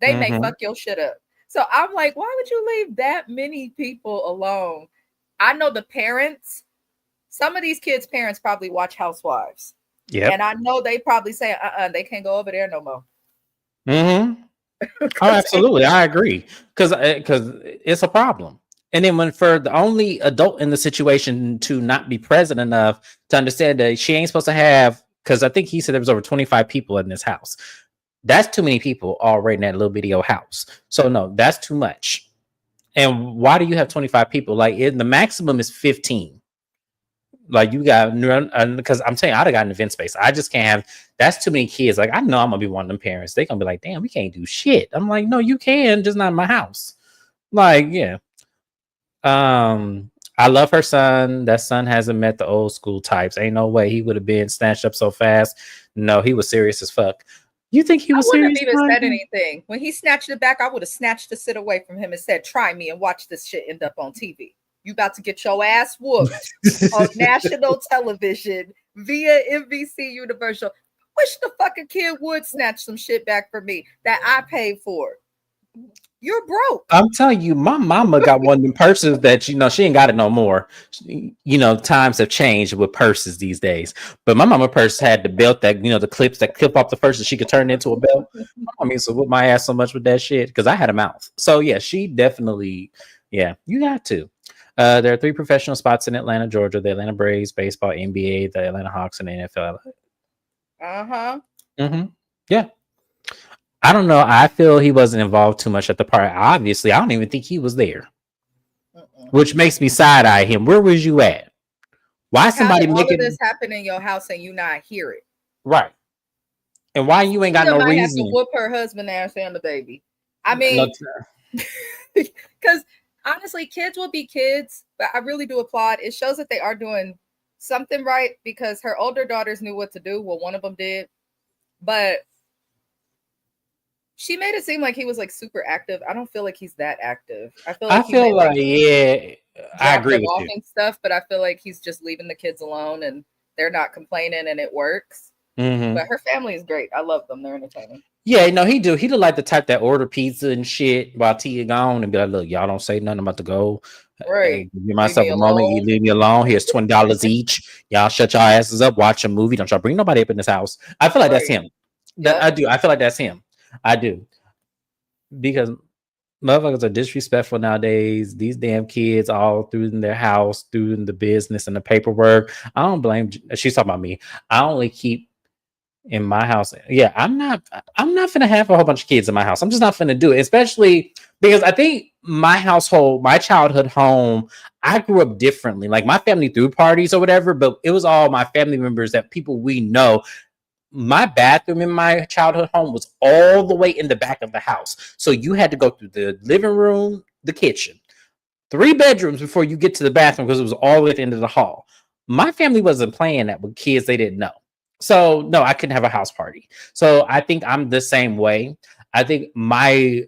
They may fuck your shit up. So I'm like, why would you leave that many people alone? I know the parents, some of these kids' parents probably watch Housewives. Yep. And I know they probably say, they can't go over there no more. Mm-hmm. Oh, Because absolutely. I agree. Because it's a problem. And then when for the only adult in the situation to not be present enough to understand that she ain't supposed to have, because I think he said there was over 25 people in this house. That's too many people already in that little video house. So no, that's too much. And why do you have 25 people? Like the maximum is 15. Like you got, because I'm saying I'd have got an event space. I just can't have. That's too many kids. Like I know I'm gonna be one of them parents. They gonna be like, damn, we can't do shit. I'm like, no, you can, just not in my house. Like, yeah. I love her son. That son hasn't met the old school types. Ain't no way he would have been snatched up so fast. No, he was serious as fuck. You think he I was wouldn't have serious? even said anything. When he snatched it back, I would have snatched the sit away from him and said, try me and watch this shit end up on TV. You about to get your ass whooped on national television via NBC Universal. Wish the fucking kid would snatch some shit back for me that I paid for. You're broke. I'm telling you, my mama got one of them purses that she ain't got it no more. Times have changed with purses these days. But my mama purse had the belt that the clips that clip off the purse that she could turn into a belt. My mama used to whip my ass so much with that shit because I had a mouth. So yeah, she definitely, yeah, you got to. There are 3 professional spots in Atlanta, Georgia: the Atlanta Braves, baseball, NBA, the Atlanta Hawks, and the NFL. Mm-hmm. Yeah. I don't know. I feel he wasn't involved too much at the party. Obviously, I don't even think he was there, which makes me side eye him. Where was you at? Why Like, how somebody did all of making this happen in your house and you not hear it? right? And why you ain't got Tia no might have to reason? whoop her husband ass and the baby. I No, mean, because honestly, kids will be kids, but I really do applaud. It shows that they are doing something right because her older daughters knew what to do. Well, one of them did, but she made it seem like he was like super active. I don't feel like he's that active. I feel I like he may feel like like yeah, I drop agree them with off you. and stuff, but I feel like he's just leaving the kids alone and they're not complaining and it works. Mm-hmm. But her family is great. I love them. They're entertaining. Yeah, no, he do. He look like the type that order pizza and shit while Tia gone and be like, "Look, y'all don't say nothing about to go. Right. Give Leave myself me a moment. You alone. leave me alone. Here's $20 each. Y'all shut y'all asses up. Watch a movie. Don't y'all bring nobody up in this house." I feel like that's Right. him. That Yep. I do. I feel like that's him. I do because motherfuckers are disrespectful nowadays. These damn kids all through in their house, through in the business and the paperwork. I don't blame. She's talking about me. I only keep in my house. Yeah, I'm not gonna have a whole bunch of kids in my house. I'm just not gonna do it, especially because I think my household, my childhood home, I grew up differently. Like my family threw parties or whatever, but it was all my family members that people we know. My bathroom in my childhood home was all the way in the back of the house. So you had to go through the living room, the kitchen, 3 bedrooms before you get to the bathroom because it was all at the end of the hall. My family wasn't playing that with kids they didn't know. So no, I couldn't have a house party. So I think I'm the same way. I think my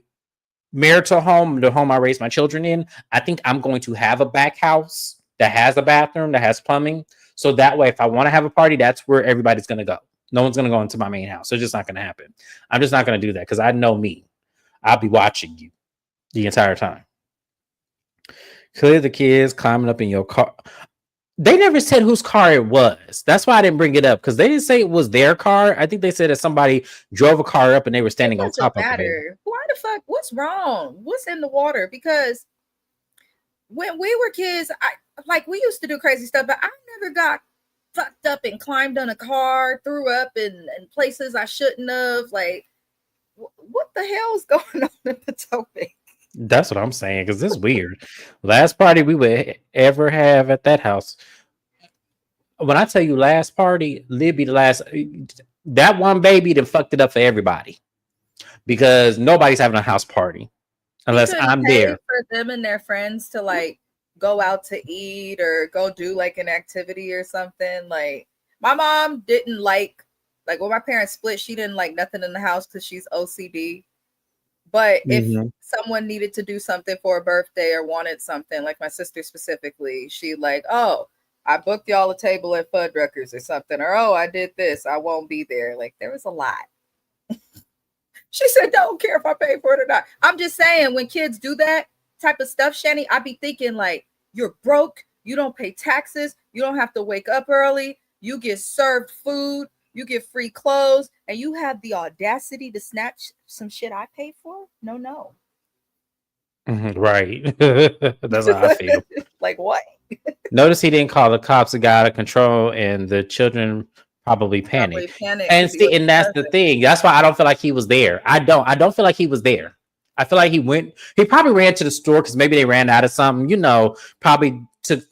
marital home, the home I raised my children in, I think I'm going to have a back house that has a bathroom, that has plumbing. So that way, if I want to have a party, that's where everybody's going to go. No one's going to go into my main house. It's just not going to happen. I'm just not going to do that because I know me. I'll be watching you the entire time. Clear the kids climbing up in your car. They never said whose car it was. That's why I didn't bring it up because they didn't say it was their car. I think they said that somebody drove a car up and they were It standing on doesn't top of it. matter. Why the fuck? What's wrong? What's in the water? Because when we were kids, we used to do crazy stuff, but I never got fucked up and climbed on a car, threw up in places I shouldn't have. Like, what the hell is going on in Potomac? That's what I'm saying because it's weird. Last party we would ever have at that house. When I tell you last party, Libby, the last that one baby that fucked it up for everybody because nobody's having a house party He unless couldn't I'm pay there. for them and their friends to like go out to eat or go do like an activity or something. Like my mom didn't like when my parents split, she didn't like nothing in the house because she's OCD. But if Mm-hmm. someone needed to do something for a birthday or wanted something, like my sister specifically, she like, oh, I booked y'all a table at Fuddruckers or something, or oh, I did this, I won't be there. Like there was a lot. She said, don't care if I pay for it or not. I'm just saying, when kids do that type of stuff, Shani, I be thinking like, you're broke, you don't pay taxes, you don't have to wake up early, you get served food, you get free clothes, and you have the audacity to snatch some shit I paid for? No, no. Right. That's how I feel. Like what? Notice he didn't call the cops. It got out of control, and the children probably Probably panicked. panicked And because he see, was and that's the cousin. thing. That's why I don't feel like he was there. I don't feel like he was there. I feel like he went. He probably ran to the store because maybe they ran out of something. Probably took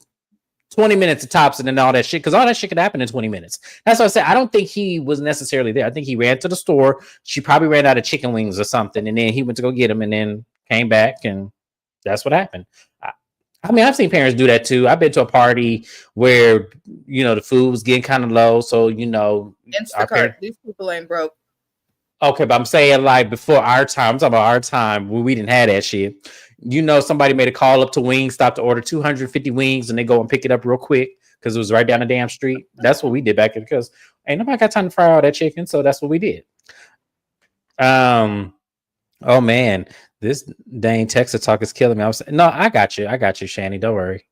20 minutes to tops and then all that shit because all that shit could happen in 20 minutes. That's what I said. I don't think he was necessarily there. I think he ran to the store. She probably ran out of chicken wings or something, and then he went to go get them, and then came back, and that's what happened. I mean, I've seen parents do that too. I've been to a party where the food was getting kind of low, so our Instacart. parents. These people ain't broke. Okay, but I'm saying like before our time. I'm talking about our time when we didn't have that shit. Somebody made a call up to Wingstop to order 250 wings, and they go and pick it up real quick because it was right down the damn street. That's what we did back then because ain't nobody got time to fry all that chicken, so that's what we did. Oh man, this dang Texas talk is killing me. No, I got you, Shani. Don't worry.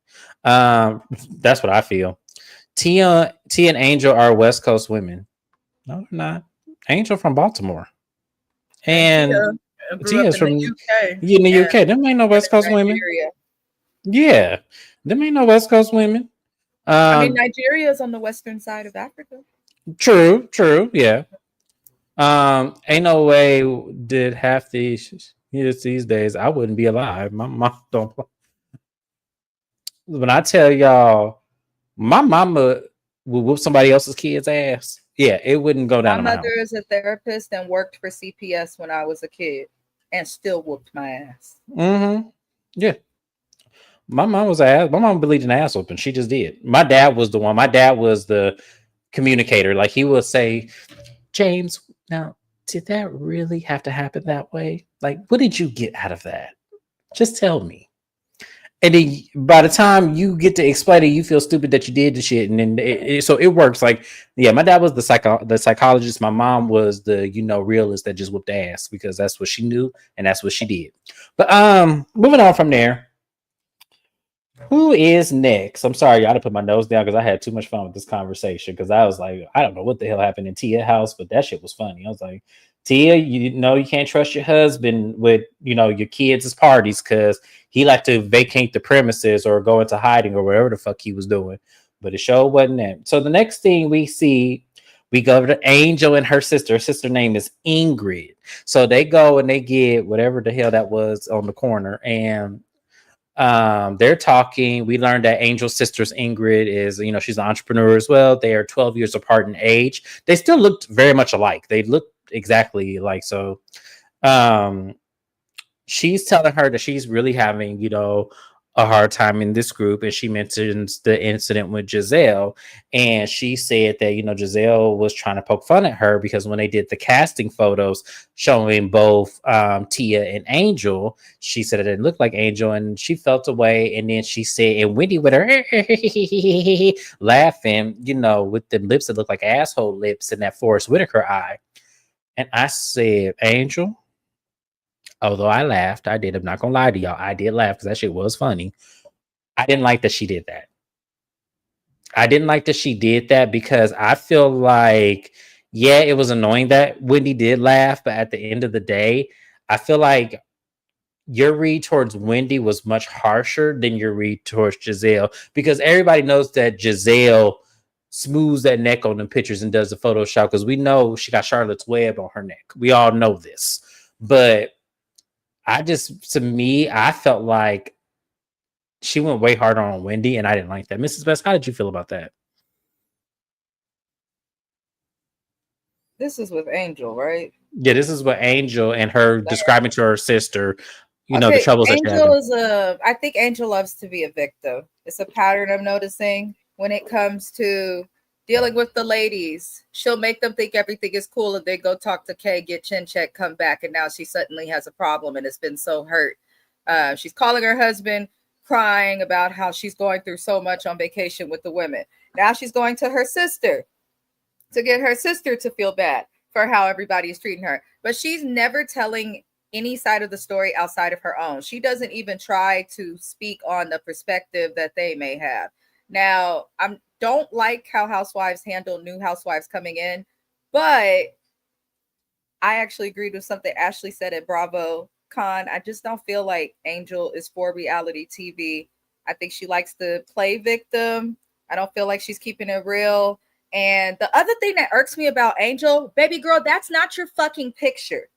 That's what I feel. Tia and Angel are West Coast women. No, they're not. Angel from Baltimore, And and grew up Tia's in the from UK in the and UK. Them ain't no in West Coast women. Nigeria. Yeah, them ain't no West Coast women. I mean, Um, Nigeria is on the western side of Africa. true, yeah. Ain't no way did half these kids these days. I wouldn't be alive. My mom don't. When I tell y'all, my mama would whoop somebody else's kid's ass. Yeah, it wouldn't go down My in my mother house. is a therapist and worked for CPS when I was a kid and still whooped my ass. Mm-hmm. Yeah. My mom was ass. My mom believed in ass whooping. She just did. My dad was the one. My dad was the communicator. Like he would say, James, now did that really have to happen that way? Like, what did you get out of that? Just tell me. And then by the time you get to explain it, you feel stupid that you did the shit, and then so it works. Like, yeah, my dad was the psychologist. My mom was the realist that just whooped ass because that's what she knew and that's what she did. But moving on from there, who is next? I'm sorry, y'all to put my nose down because I had too much fun with this conversation because I was like, I don't know what the hell happened in Tia's house, but that shit was funny. I was like, Tia, you know you can't trust your husband with your kids' parties because he like to vacate the premises or go into hiding or whatever the fuck he was doing. But it sure wasn't that. So the next thing we see, we go to Angel and her sister. Her sister name is Ingrid. So they go and they get whatever the hell that was on the corner, and they're talking. We learned that Angel's sister's Ingrid is, she's an entrepreneur as well. They are 12 years apart in age. They still looked very much alike. They looked exactly alike. So um she's telling her that she's really having, a hard time in this group. And she mentions the incident with Giselle. And she said that, Giselle was trying to poke fun at her because when they did the casting photos showing both Tia and Angel, she said it didn't look like Angel and she felt away. And then she said, and Wendy with her laughing, with the lips that look like asshole lips and that Forrest Whitaker eye. And I said, Angel, although I laughed, I did. I'm not gonna lie to y'all. I did laugh because that shit was funny. I didn't like that she did that. I didn't like that she did that because I feel like, yeah, it was annoying that Wendy did laugh, but at the end of the day, I feel like your read towards Wendy was much harsher than your read towards Giselle because everybody knows that Giselle smooths that neck on them pictures and does the Photoshop because we know she got Charlotte's Web on her neck. We all know this, but to me, I felt like she went way harder on Wendy, and I didn't like that. Mrs. Best, how did you feel about that? This is with Angel, right? Yeah, this is what Angel and her describing to her sister, the Okay, troubles that you're Angel having. I think Angel loves to be a victim. It's a pattern I'm noticing when it comes to dealing with the ladies. She'll make them think everything is cool and they go talk to Kay, get chin check, come back, and now she suddenly has a problem and it's been so hurt. She's calling her husband, crying about how she's going through so much on vacation with the women. Now she's going to her sister to get her sister to feel bad. for how everybody is treating her. But she's never telling any side of the story outside of her own. She doesn't even try to speak on the perspective that they may have. Now, I don't like how housewives handle new housewives coming in, but I actually agreed with something Ashley said at Bravo Con. I just don't feel like Angel is for reality TV. I think she likes to play victim. I don't feel like she's keeping it real. And the other thing that irks me about Angel, baby girl, that's not your fucking picture.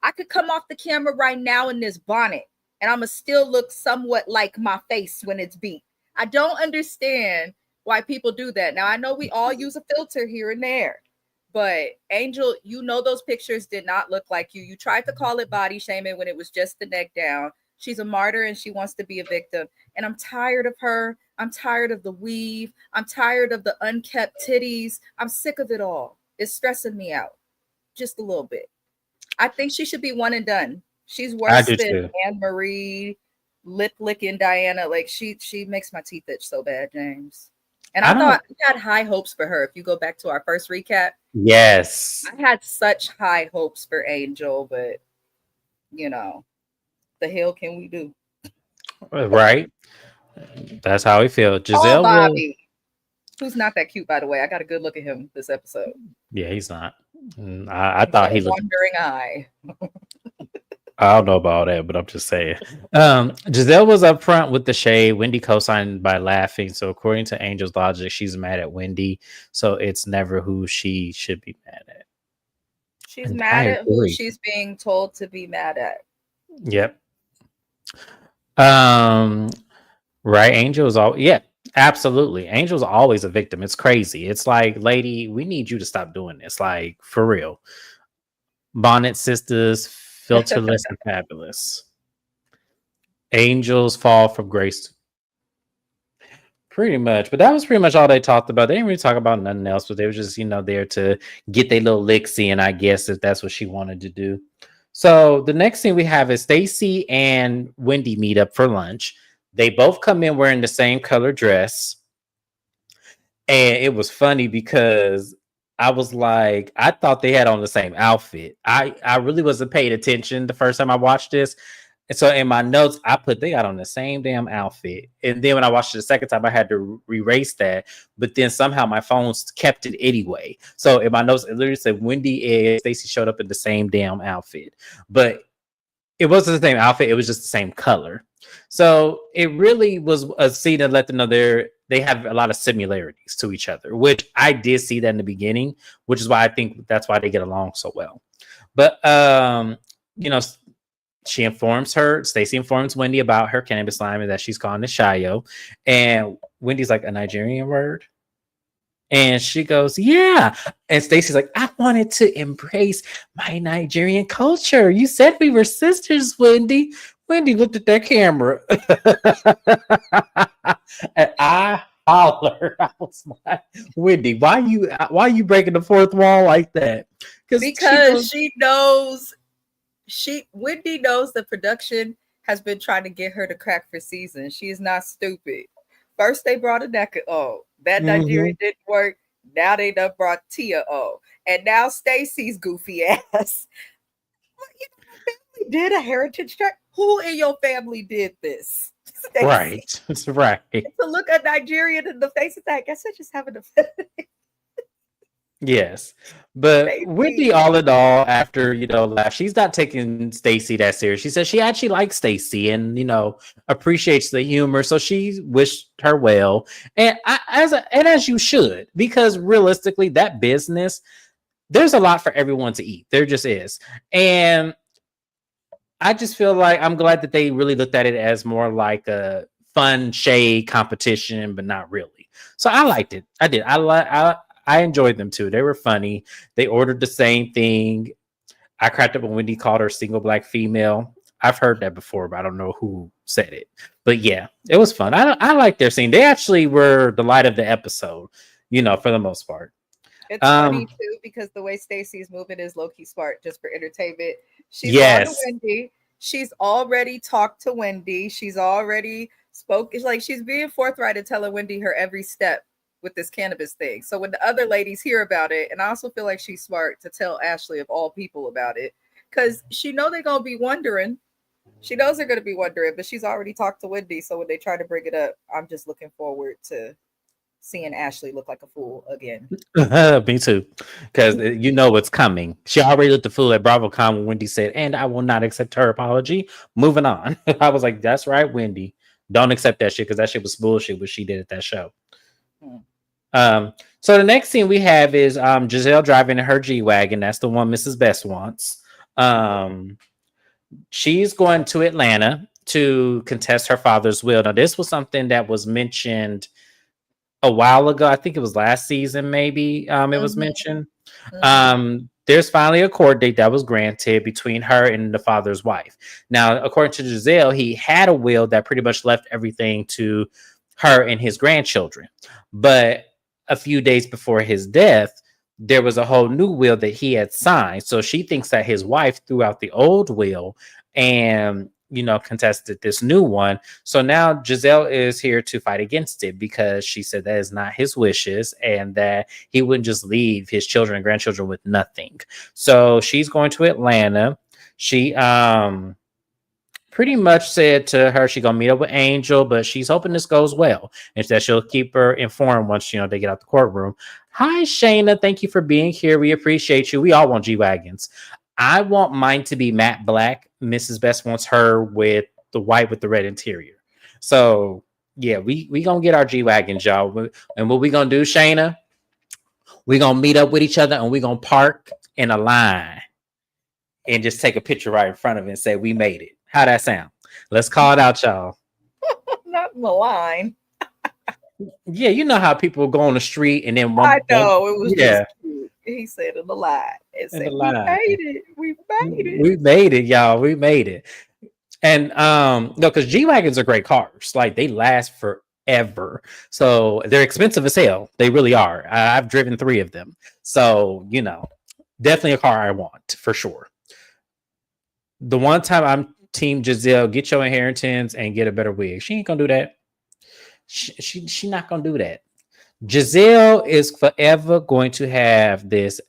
I could come off the camera right now in this bonnet and I'm going to still look somewhat like my face when it's beat. I don't understand why people do that. Now, I know we all use a filter here and there, but Angel, you know, those pictures did not look like you. You tried to call it body shaming when it was just the neck down. She's a martyr and she wants to be a victim. And I'm tired of her. I'm tired of the weave. I'm tired of the unkept titties. I'm sick of it all. It's stressing me out just a little bit. I think she should be one and done. She's I worse do than too. Anne Marie, lip licking Diana. Like she makes my teeth itch so bad, James. And I I don't. thought I had high hopes for her. If you go back to our first recap, Yes. I had such high hopes for Angel, but you know, the hell can we do? Right. That's how we feel. Oh, Giselle will. Bobby, who's not that cute, by the way. I got a good look at him this episode. Yeah, he's not. I He's got thought a he looked. wandering eye. I don't know about all that, but I'm just saying. Giselle was up front with the shade. Wendy co-signed by laughing. So according to Angel's logic, she's mad at Wendy. So it's never who she should be mad at. She's And mad I at who agree. she's being told to be mad at. Yep. Um. Right. Angel's all. Yeah. Absolutely. Angel's always a victim. It's crazy. It's like, lady, we need you to stop doing this. Like, for real. Bonnet sisters, filterless and fabulous. Angels fall from grace. Pretty much. But that was pretty much all they talked about. They didn't really talk about nothing else, but they were just, there to get their little licks in, I guess, if that's what she wanted to do. So the next thing we have is Stacy and Wendy meet up for lunch. They both come in wearing the same color dress. And it was funny because I was like, I thought they had on the same outfit. I really wasn't paying attention the first time I watched this. And so in my notes, I put they got on the same damn outfit. And then when I watched it the second time, I had to erase that. But then somehow my phone kept it anyway. So in my notes, it literally said Wendy and Stacy showed up in the same damn outfit. But it wasn't the same outfit, it was just the same color. So it really was a scene that let them know they have a lot of similarities to each other, which I did see that in the beginning, which is why I think that's why they get along so well. But you know, Stacy informs Wendy about her cannabis slime and that she's calling it Shayo. And Wendy's like, a Nigerian word? And she goes, yeah. And Stacy's like, I wanted to embrace my Nigerian culture. You said we were sisters, Wendy. Wendy looked at that camera. And I hollered. I was like, Wendy, why you breaking the fourth wall like that? Because Wendy knows the production has been trying to get her to crack for seasons. She is not stupid. First they brought a naked that Nigerian didn't work. Now they done brought Tia and now Stacy's goofy ass. My family did a heritage check. Who in your family did this? Stacey. Right. That's right. To look a Nigerian in the face, it's like, I guess I just haven't offended. Yes, but Stacey. Wendy, all in all, after laugh, she's not taking Stacy that serious. She says she actually likes Stacy and appreciates the humor, so she wished her well, and as you should, because realistically, that business, there's a lot for everyone to eat. There just is, and I just feel like I'm glad that they really looked at it as more like a fun shade competition, but not really. So I liked it. I did. I enjoyed them too. They were funny. They ordered the same thing. I cracked up when Wendy called her single black female. I've heard that before, but I don't know who said it. But yeah, it was fun. I like their scene. They actually were the light of the episode, for the most part. It's funny too because the way Stacy's moving is low-key smart just for entertainment. She's on to Wendy. She's already talked to Wendy. She's already spoke. It's like she's being forthright and telling Wendy her every step. with this cannabis thing. So when the other ladies hear about it, and I also feel like she's smart to tell Ashley of all people about it, because she know they're gonna be wondering. She knows they're gonna be wondering, but she's already talked to Wendy. So when they try to bring it up, I'm just looking forward to seeing Ashley look like a fool again. Me too, because you know what's coming. She already looked the fool at BravoCon when Wendy said, "And I will not accept her apology." Moving on. I was like, "That's right, Wendy. Don't accept that shit because that shit was bullshit what she did at that show." Hmm. So the next scene we have is Giselle driving in her G wagon. That's the one Mrs. Best wants. She's going to Atlanta to contest her father's will. Now, this was something that was mentioned a while ago. I think it was last season, maybe. It was mentioned. There's finally a court date that was granted between her and the father's wife. Now, according to Giselle, he had a will that pretty much left everything to her and his grandchildren. But a few days before his death, there was a whole new will that he had signed. So she thinks that his wife threw out the old will and, you know, contested this new one. So now Giselle is here to fight against it because she said that is not his wishes and that he wouldn't just leave his children and grandchildren with nothing. So she's going to Atlanta. She pretty much said to her she gonna meet up with Angel, but she's hoping this goes well and that she'll keep her informed once you know they get out the courtroom. Hi Shana, thank you for being here. We appreciate you. We all want G wagons. I want mine to be matte black. Mrs. Best wants her with the white with the red interior. So yeah, we gonna get our G wagons, y'all. And what we gonna do, Shana? We gonna meet up with each other and we gonna park in a line and just take a picture right in front of it and say we made it. How that sound? Let's call it out, y'all. Not in the line. Yeah, you know how people go on the street and then I know it was yeah, just cute. He said in the line. It in said, the "We line. made it. We made it." We made it, y'all. We made it. And no, because G Wagons are great cars. Like they last forever. So they're expensive as hell. They really are. I've driven 3 of them. So, you know, definitely a car I want for sure. The one time I'm Team Giselle, get your inheritance and get a better wig. She ain't gonna do that. She not gonna do that. Giselle is forever going to have this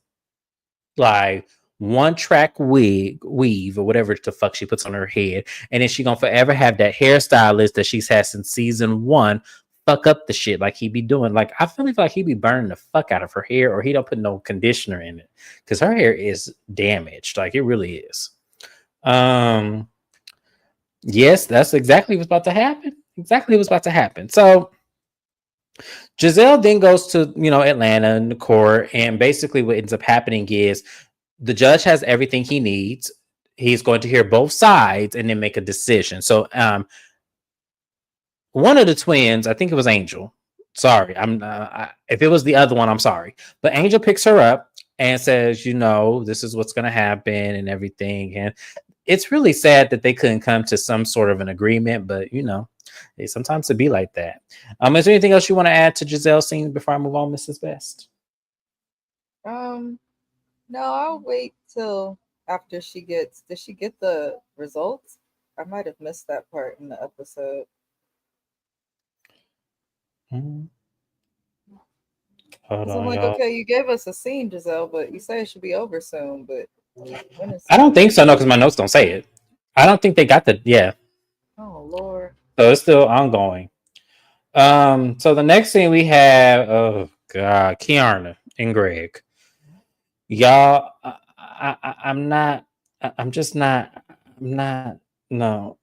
like one track weave or whatever the fuck she puts on her head, and then she gonna forever have that hairstylist that she's had since season 1 fuck up the shit like he be doing. Like I feel like he be burning the fuck out of her hair, or he don't put no conditioner in it because her hair is damaged. Like it really is. Yes, that's exactly what's about to happen. Exactly what's about to happen. So Giselle then goes to, you know, Atlanta in the court, and basically what ends up happening is the judge has everything he needs. He's going to hear both sides and then make a decision. So one of the twins, I think it was Angel. Sorry, if it was the other one, I'm sorry. But Angel picks her up and says, you know, this is what's going to happen and everything. And it's really sad that they couldn't come to some sort of an agreement, but you know, sometimes it be like that. Is there anything else you want to add to Giselle's scene before I move on, Mrs. Best? No, I'll wait till after she gets. Did she get the results? I might have missed that part in the episode. Mm-hmm. I'm like, okay, you gave us a scene, Giselle, but you say it should be over soon. But I don't think so, no, because my notes don't say it. I don't think they got the Oh Lord. So it's still ongoing. So the next thing we have, oh god, Kiarna and Greg. Y'all, I'm not. I'm just not. I'm not. No.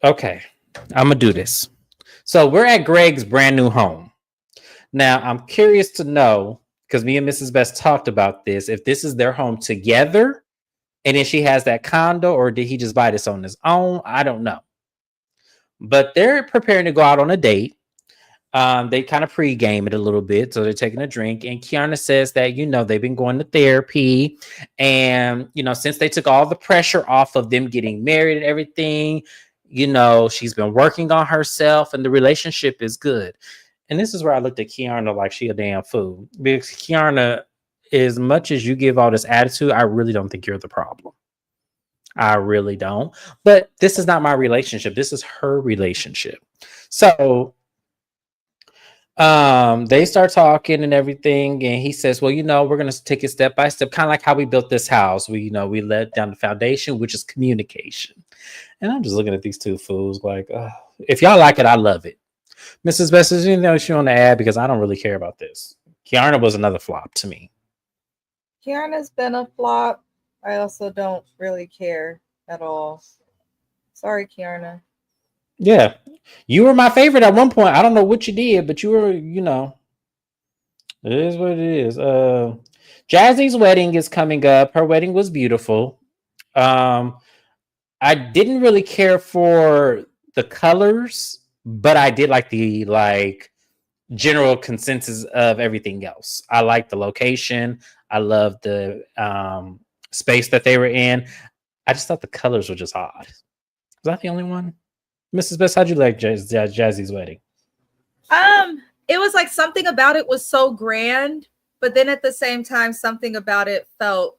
Okay, I'm gonna do this. So we're at Greg's brand new home. Now I'm curious to know because me and Mrs. Best talked about this. If this is their home together, and then she has that condo, or did he just buy this on his own? I don't know. But they're preparing to go out on a date. They kind of pregame it a little bit, so they're taking a drink. And Kiarna says that you know they've been going to therapy, and you know since they took all the pressure off of them getting married and everything, you know she's been working on herself, and the relationship is good. And this is where I looked at Kiarna like she a damn fool because Kiarna, as much as you give all this attitude, I really don't think you're the problem. I really don't. But this is not my relationship. This is her relationship. So They start talking and everything, and he says, well, we're gonna take it step by step, kind of like how we built this house. We let down the foundation, which is communication. And I'm just looking at these two fools like, if y'all like it, I love it. Mrs. Best, is anything else you want to add? Because I don't really care about this. Kiana was another flop to me. Kiana's been a flop. I also don't really care at all. Sorry, Kiana. Yeah. You were my favorite at one point. I don't know what you did, but you were, it is what it is. Jazzy's wedding is coming up. Her wedding was beautiful. I didn't really care for the colors, but I did like the general consensus of everything else. I like the location. I love the space that they were in. I just thought the colors were just odd. Was that the only one? Mrs. Best, how'd you like Jazzy's wedding? It was like something about it was so grand, but then at the same time, something about it felt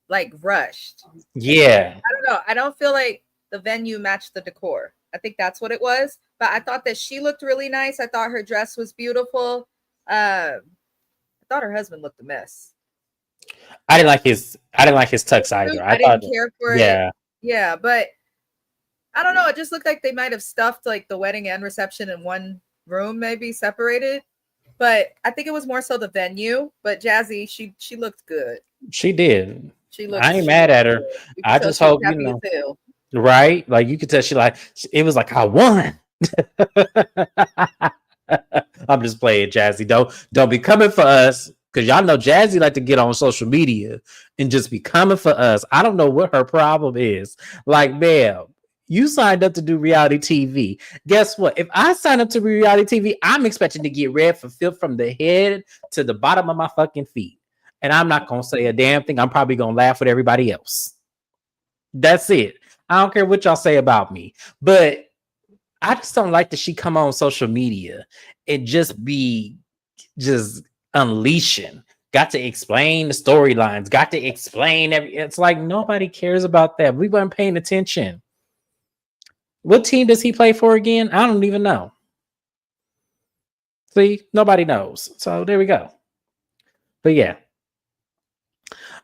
like rushed. Yeah. I don't know. I don't feel like the venue matched the decor. I think that's what it was. But I thought that she looked really nice. I thought her dress was beautiful. I thought her husband looked a mess. I didn't like his tux either. I didn't care for it. Yeah, but I don't know. It just looked like they might have stuffed like the wedding and reception in one room, maybe separated. But I think it was more so the venue. But Jazzy, she looked good. She did. I ain't mad at her. I just hope right? Like you could tell it was like I won. I'm just playing, Jazzy. Don't be coming for us, because y'all know Jazzy like to get on social media and just be coming for us. I don't know what her problem is. Like, ma'am, you signed up to do reality TV. Guess what? If I sign up to reality TV, I'm expecting to get red for filth from the head to the bottom of my fucking feet. And I'm not going to say a damn thing. I'm probably going to laugh with everybody else. That's it. I don't care what y'all say about me. But I just don't like that she come on social media and just be unleashing. Got to explain the storylines. Got to explain it's like nobody cares about that. We weren't paying attention. What team does he play for again? I don't even know. See, nobody knows. So there we go. But yeah.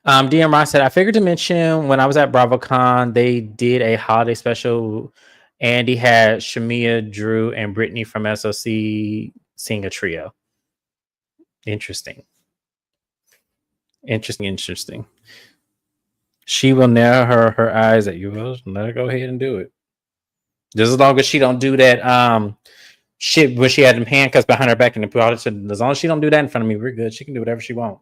DMR said, I figured to mention when I was at BravoCon, they did a holiday special. Andy had Shamia, Drew, and Brittany from SOC sing a trio. Interesting. She will narrow her eyes at you. Well, let her go ahead and do it. Just as long as she don't do that shit when she had them handcuffs behind her back and as long as she don't do that in front of me, we're good. She can do whatever she wants.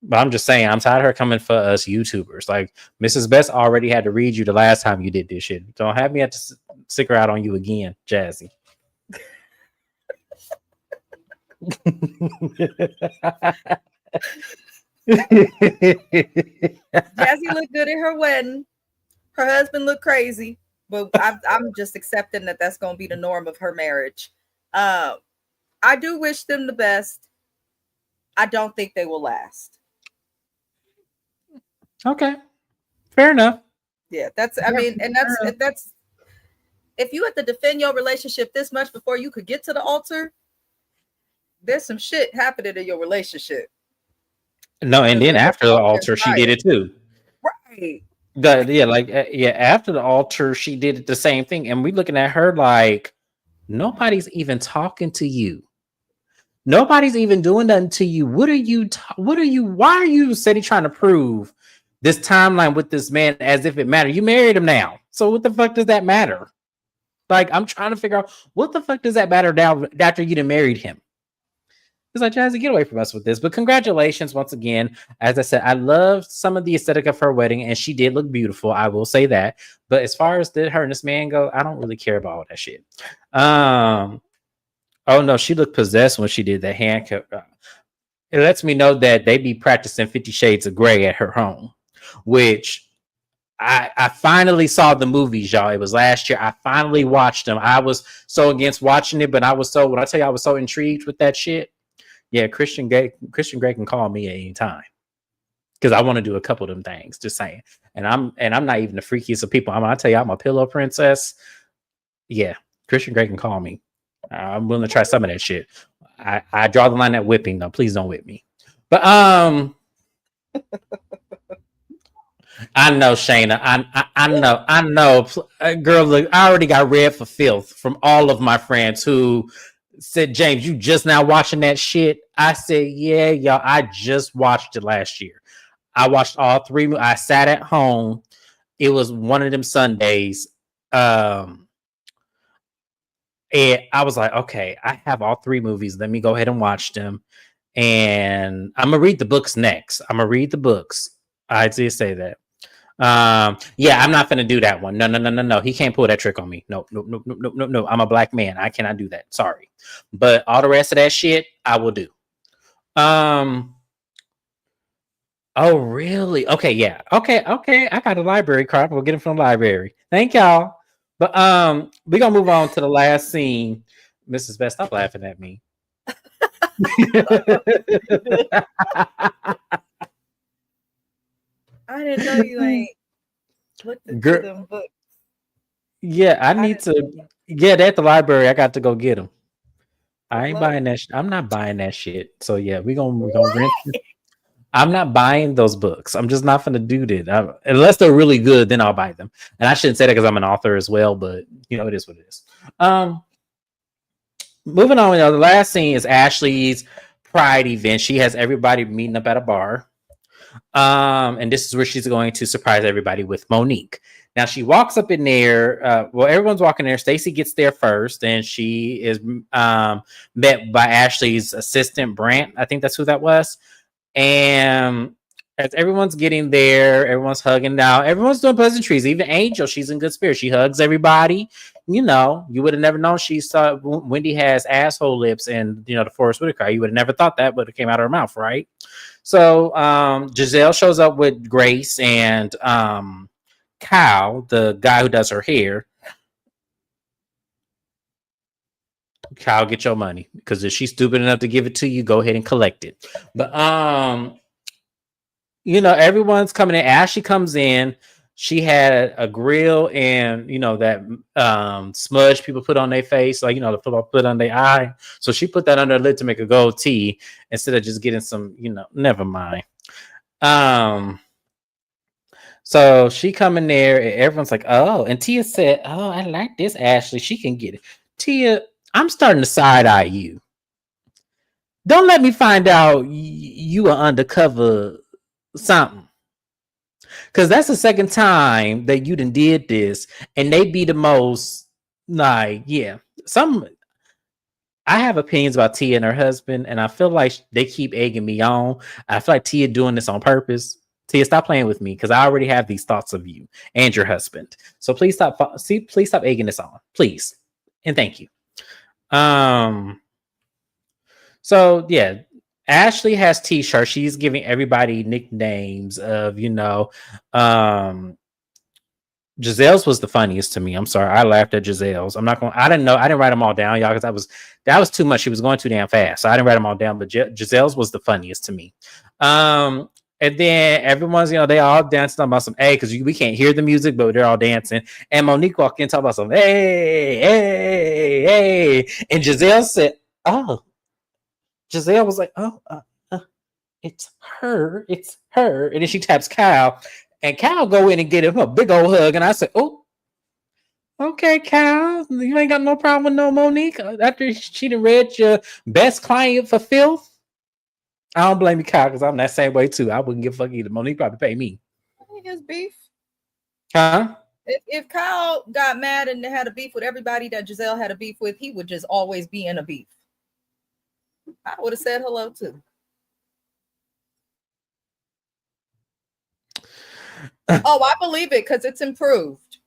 But I'm just saying, I'm tired of her coming for us YouTubers. Like, Mrs. Best already had to read you the last time you did this shit. Don't have me have to stick her out on you again, Jazzy. Jazzy looked good at her wedding. Her husband looked crazy, but I'm just accepting that that's going to be the norm of her marriage. I do wish them the best. I don't think they will last. Okay, fair enough. Yeah, that's if you had to defend your relationship this much before you could get to the altar, there's some shit happening in your relationship. No, and then after the altar, she did it too. Right. After the altar, she did it the same thing. And we looking at her like, nobody's even talking to you. Nobody's even doing nothing to you. Why are you sitting trying to prove this timeline with this man as if it mattered? You married him now. So what the fuck does that matter? Like, I'm trying to figure out what the fuck does that matter now after you done married him? It's like, Jazzy, get away from us with this. But congratulations once again. As I said, I loved some of the aesthetic of her wedding, and she did look beautiful. I will say that. But as far as did her and this man go, I don't really care about all that shit. Oh no, she looked possessed when she did that handcuff. It lets me know that they be practicing 50 Shades of Grey at her home, which I finally saw the movies, y'all. It was last year. I finally watched them. I was so against watching it, but I was so intrigued with that shit. Yeah, Christian Grey can call me at any time because I want to do a couple of them things. Just saying. And I'm not even the freakiest of people. I tell you, I'm a pillow princess. Yeah, Christian Grey can call me. I'm willing to try some of that shit. I draw the line at whipping though. Please don't whip me. But I know Shana. I know. Girl, look, I already got red for filth from all of my friends who said, James, you just now watching that shit? I said, yeah, y'all. I just watched it last year. I watched all three. I sat at home. It was one of them Sundays. And I was like, okay, I have all three movies. Let me go ahead and watch them. And I'm gonna read the books next. I'm gonna read the books. I did say that. Yeah, I'm not gonna do that one. No. He can't pull that trick on me. No. I'm a black man. I cannot do that. Sorry. But all the rest of that shit, I will do. Oh, really? Okay, yeah. Okay. I got a library card. We'll get it from the library. Thank y'all. But we're gonna move on to the last scene. Mrs. Best, stop laughing at me. I didn't know you ain't looked into them books. Yeah, I need to. Yeah, they're at the library. I got to go get them. I ain't buying that. I'm not buying that shit. So yeah, we're gonna rent. I'm not buying those books. I'm just not gonna do that. Unless they're really good, then I'll buy them. And I shouldn't say that because I'm an author as well, but you know, it is what it is. Moving on, the last scene is Ashley's pride event. She has everybody meeting up at a bar. And this is where she's going to surprise everybody with Monique. Now she walks up in there. Well, everyone's walking there. Stacy gets there first, and she is met by Ashley's assistant, Brant. I think that's who that was. And as everyone's getting there, everyone's hugging now. Everyone's doing pleasantries. Even Angel, she's in good spirits. She hugs everybody. You know, you would have never known she saw Wendy has asshole lips and, you know, the Forest Whitaker. You would have never thought that would have came out of her mouth, right? So Giselle shows up with Grace and Kyle, the guy who does her hair. Kyle, get your money, because if she's stupid enough to give it to you, go ahead and collect it. But you know, everyone's coming in. Ashley comes in. She had a grill and, you know, that smudge people put on their face, like, you know, the football put on their eye. So she put that under her lid to make a gold tea instead of just getting some, you know, never mind. So she come in there and everyone's like, oh, and Tia said, oh, I like this Ashley. She can get it. Tia, I'm starting to side eye you. Don't let me find out you are undercover something. Because that's the second time that you done did this, and they be the most, like, yeah. I have opinions about Tia and her husband, and I feel like they keep egging me on. I feel like Tia doing this on purpose. Tia, stop playing with me, because I already have these thoughts of you and your husband. So please stop egging this on, please, and thank you. So yeah, Ashley has t-shirts. She's giving everybody nicknames of, you know, Giselle's was the funniest to me. I'm sorry, I laughed at Giselle's. I didn't write them all down, y'all, because that was too much. She was going too damn fast, so I didn't write them all down. But Giselle's was the funniest to me. And then everyone's, you know, they all dancing about some because we can't hear the music, but they're all dancing. And Monique walked in, talking about some hey, and Giselle said, oh. Giselle was like, oh, it's her. And then she taps Kyle, and Kyle go in and get him a big old hug. And I said, oh, okay, Kyle, you ain't got no problem with no Monique after she done read your best client for filth. I don't blame you, Kyle, because I'm that same way too. I wouldn't give a fuck either. Monique probably pay me. I think it's beef. Huh? If Kyle got mad and had a beef with everybody that Giselle had a beef with, he would just always be in a beef. I would have said hello too. Oh, I believe it because it's improved.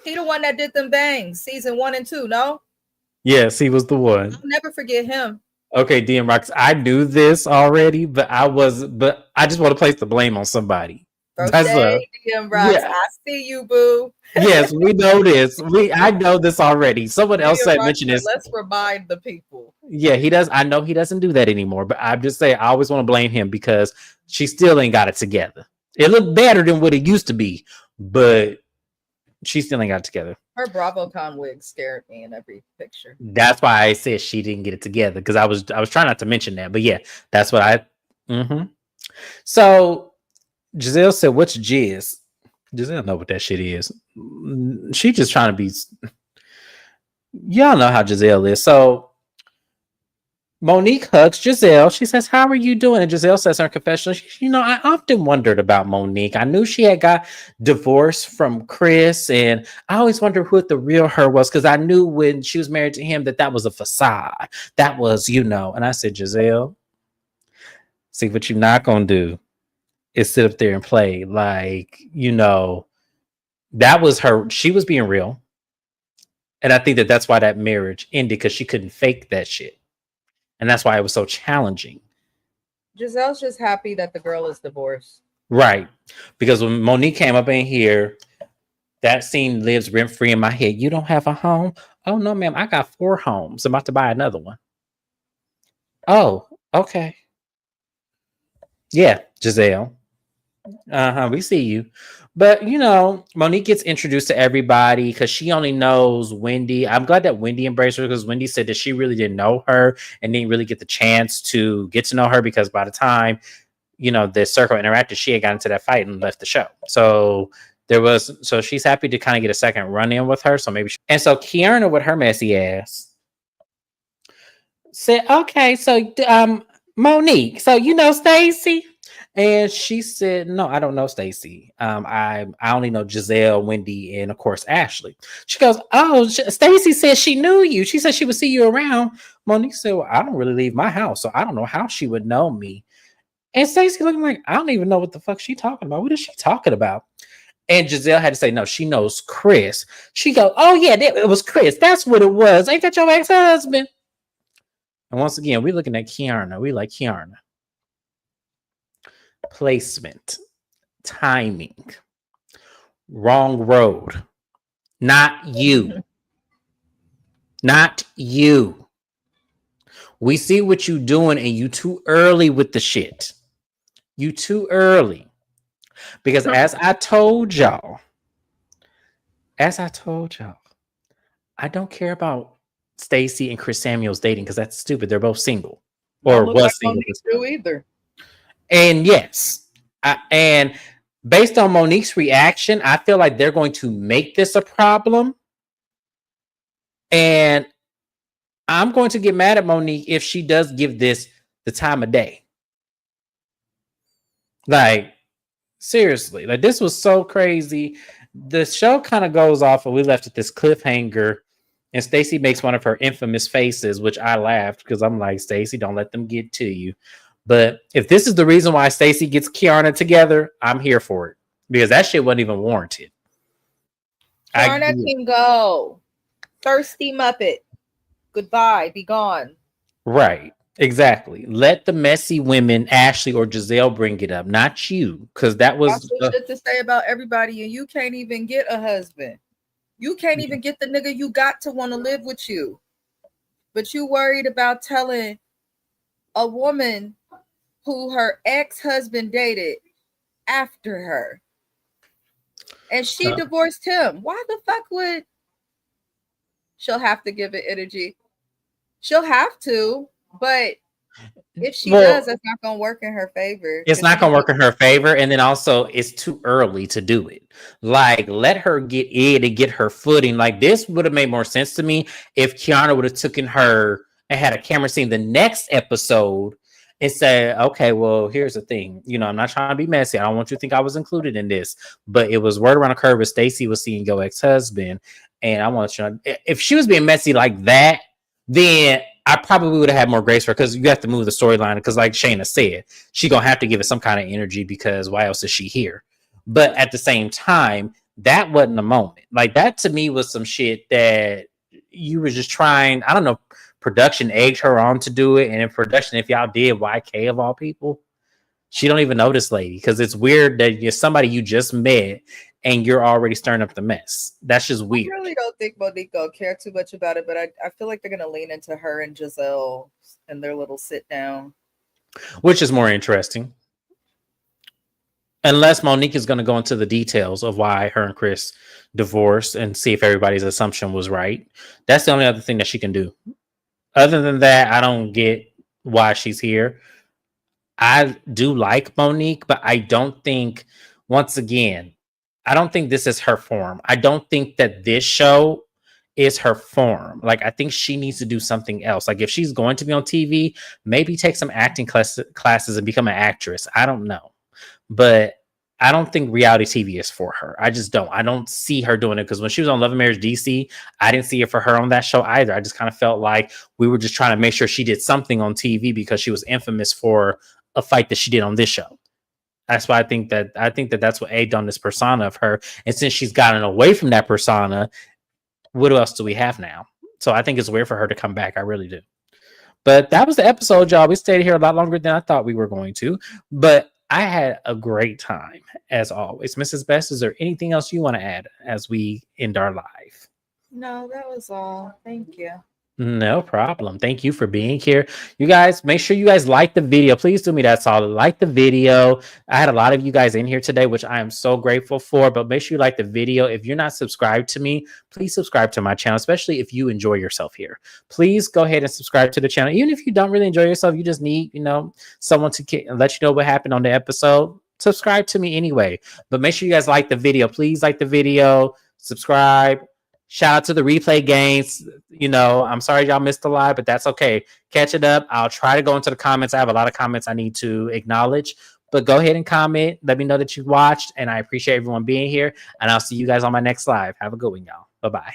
He the one that did them bangs, season 1 and 2, no? Yes, he was the one. I'll never forget him. Okay, DM Rocks, I knew this already, but I just want to place the blame on somebody. DM Rocks, yeah. I see you, boo. Yes, we know this. I know this already. Someone else said mention this. Let's remind the people. Yeah, he does. I know he doesn't do that anymore, but I'm just saying I always want to blame him because she still ain't got it together. It looked better than what it used to be, but She still ain't got it together. Her BravoCon wig scared me in every picture. That's why I said she didn't get it together because I was trying not to mention that, but yeah, that's what I. Mm-hmm. So Giselle said, "What's jizz?" Giselle know what that shit is. She just trying to be. Y'all know how Giselle is. So Monique hugs Giselle. She says, "How are you doing?" And Giselle says in her confessional, I often wondered about Monique. I knew she had got divorced from Chris, and I always wondered who the real her was because I knew when she was married to him that was a facade. That was, And I said, Giselle, see what you're not gonna do is sit up there and play like, that was her. She was being real, and I think that's why that marriage ended because she couldn't fake that shit, and that's why it was so challenging. Giselle's just happy that the girl is divorced. Right. Because when Monique came up in here, that scene lives rent free in my head. You don't have a home? Oh, no, ma'am. I got 4 homes. I'm about to buy another one. Oh, okay. Yeah, Giselle. We see you. But, Monique gets introduced to everybody because she only knows Wendy. I'm glad that Wendy embraced her because Wendy said that she really didn't know her and didn't really get the chance to get to know her because by the time the circle interacted, she had gotten into that fight and left the show. So she's happy to kind of get a second run in with her. So and so Kiana with her messy ass said, okay, so Monique, so Stacy? And she said, no, I don't know Stacy. I only know Giselle, Wendy, and of course Ashley. She goes, oh, Stacy said she knew you. She said she would see you around. Monique said, well, I don't really leave my house, so I don't know how she would know me. And Stacey looking like, I don't even know what the fuck she talking about. What is she talking about? And Giselle had to say, no, she knows Chris. She goes, oh, yeah, it was Chris. That's what it was. Ain't that your ex-husband? And once again, we're looking at Kiana. We like Kiana. Placement. Timing. Wrong road. Not you. Not you. We see what you doing and you too early with the shit. You too early. Because as I told y'all, I don't care about Stacy and Chris Samuels dating because that's stupid. They're both single. Or was like single. Monique do either. And yes. And based on Monique's reaction, I feel like they're going to make this a problem. And I'm going to get mad at Monique if she does give this the time of day. Like, seriously, like this was so crazy. The show kind of goes off and we left at this cliffhanger and Stacy makes one of her infamous faces, which I laughed because I'm like, Stacy, don't let them get to you. But if this is the reason why Stacy gets Kiana together, I'm here for it because that shit wasn't even warranted. Kiana can go. Thirsty Muppet. Goodbye. Be gone. Right. Exactly. Let the messy women, Ashley or Giselle, bring it up, not you, because that was shit to say about everybody, and you can't even get a husband. You can't even get the nigga you got to want to live with you, but you worried about telling a woman who her ex-husband dated after her, and she divorced him. Why the fuck would she'll have to give it energy? She'll have to, but if she does, that's not going to work in her favor. It's not going to work in her favor. And then also, it's too early to do it. Like, let her get in and get her footing. Like, this would have made more sense to me if Kiana would have taken her and had a camera scene the next episode and said, okay, well, here's the thing. I'm not trying to be messy. I don't want you to think I was included in this. But it was word around the curve as Stacy was seeing your ex-husband. And I want you to, if she was being messy like that, then I probably would have had more grace for her because you have to move the storyline. Because, like Shana said, she's gonna have to give it some kind of energy because why else is she here? But at the same time, that wasn't a moment. Like that to me was some shit that you were just trying. I don't know. Production egged her on to do it, and in production, if y'all did YK of all people, she don't even know this lady because it's weird that you're somebody you just met and you're already stirring up the mess. That's just weird. I really don't think Monique will care too much about it, but I feel like they're going to lean into her and Giselle and their little sit down. Which is more interesting. Unless Monique is going to go into the details of why her and Chris divorced and see if everybody's assumption was right. That's the only other thing that she can do. Other than that, I don't get why she's here. I do like Monique, but I don't think, once again, I don't think this is her form. I don't think that this show is her form. Like, I think she needs to do something else. Like, if she's going to be on TV, maybe take some acting classes and become an actress. I don't know. But I don't think reality TV is for her. I just don't. I don't see her doing it, because when she was on Love and Marriage DC, I didn't see it for her on that show either. I just kind of felt like we were just trying to make sure she did something on TV because she was infamous for a fight that she did on this show. That's why I think that that's what A done, this persona of her. And since she's gotten away from that persona, what else do we have now? So I think it's weird for her to come back. I really do. But that was the episode, y'all. We stayed here a lot longer than I thought we were going to. But I had a great time, as always. Mrs. Best, is there anything else you want to add as we end our live? No, that was all. Thank you. No problem. Thank you for being here. You guys, make sure you guys like the video. Please do me that solid. Like the video. I had a lot of you guys in here today, which I am so grateful for. But make sure you like the video. If you're not subscribed to me, please subscribe to my channel, especially if you enjoy yourself here. Please go ahead and subscribe to the channel. Even if you don't really enjoy yourself, you just need, someone to let you know what happened on the episode. Subscribe to me anyway. But make sure you guys like the video. Please like the video. Subscribe. Shout out to the replay games. I'm sorry y'all missed a lot, but that's okay. Catch it up. I'll try to go into the comments. I have a lot of comments I need to acknowledge, but go ahead and comment. Let me know that you watched, and I appreciate everyone being here, and I'll see you guys on my next live. Have a good one, y'all. Bye-bye.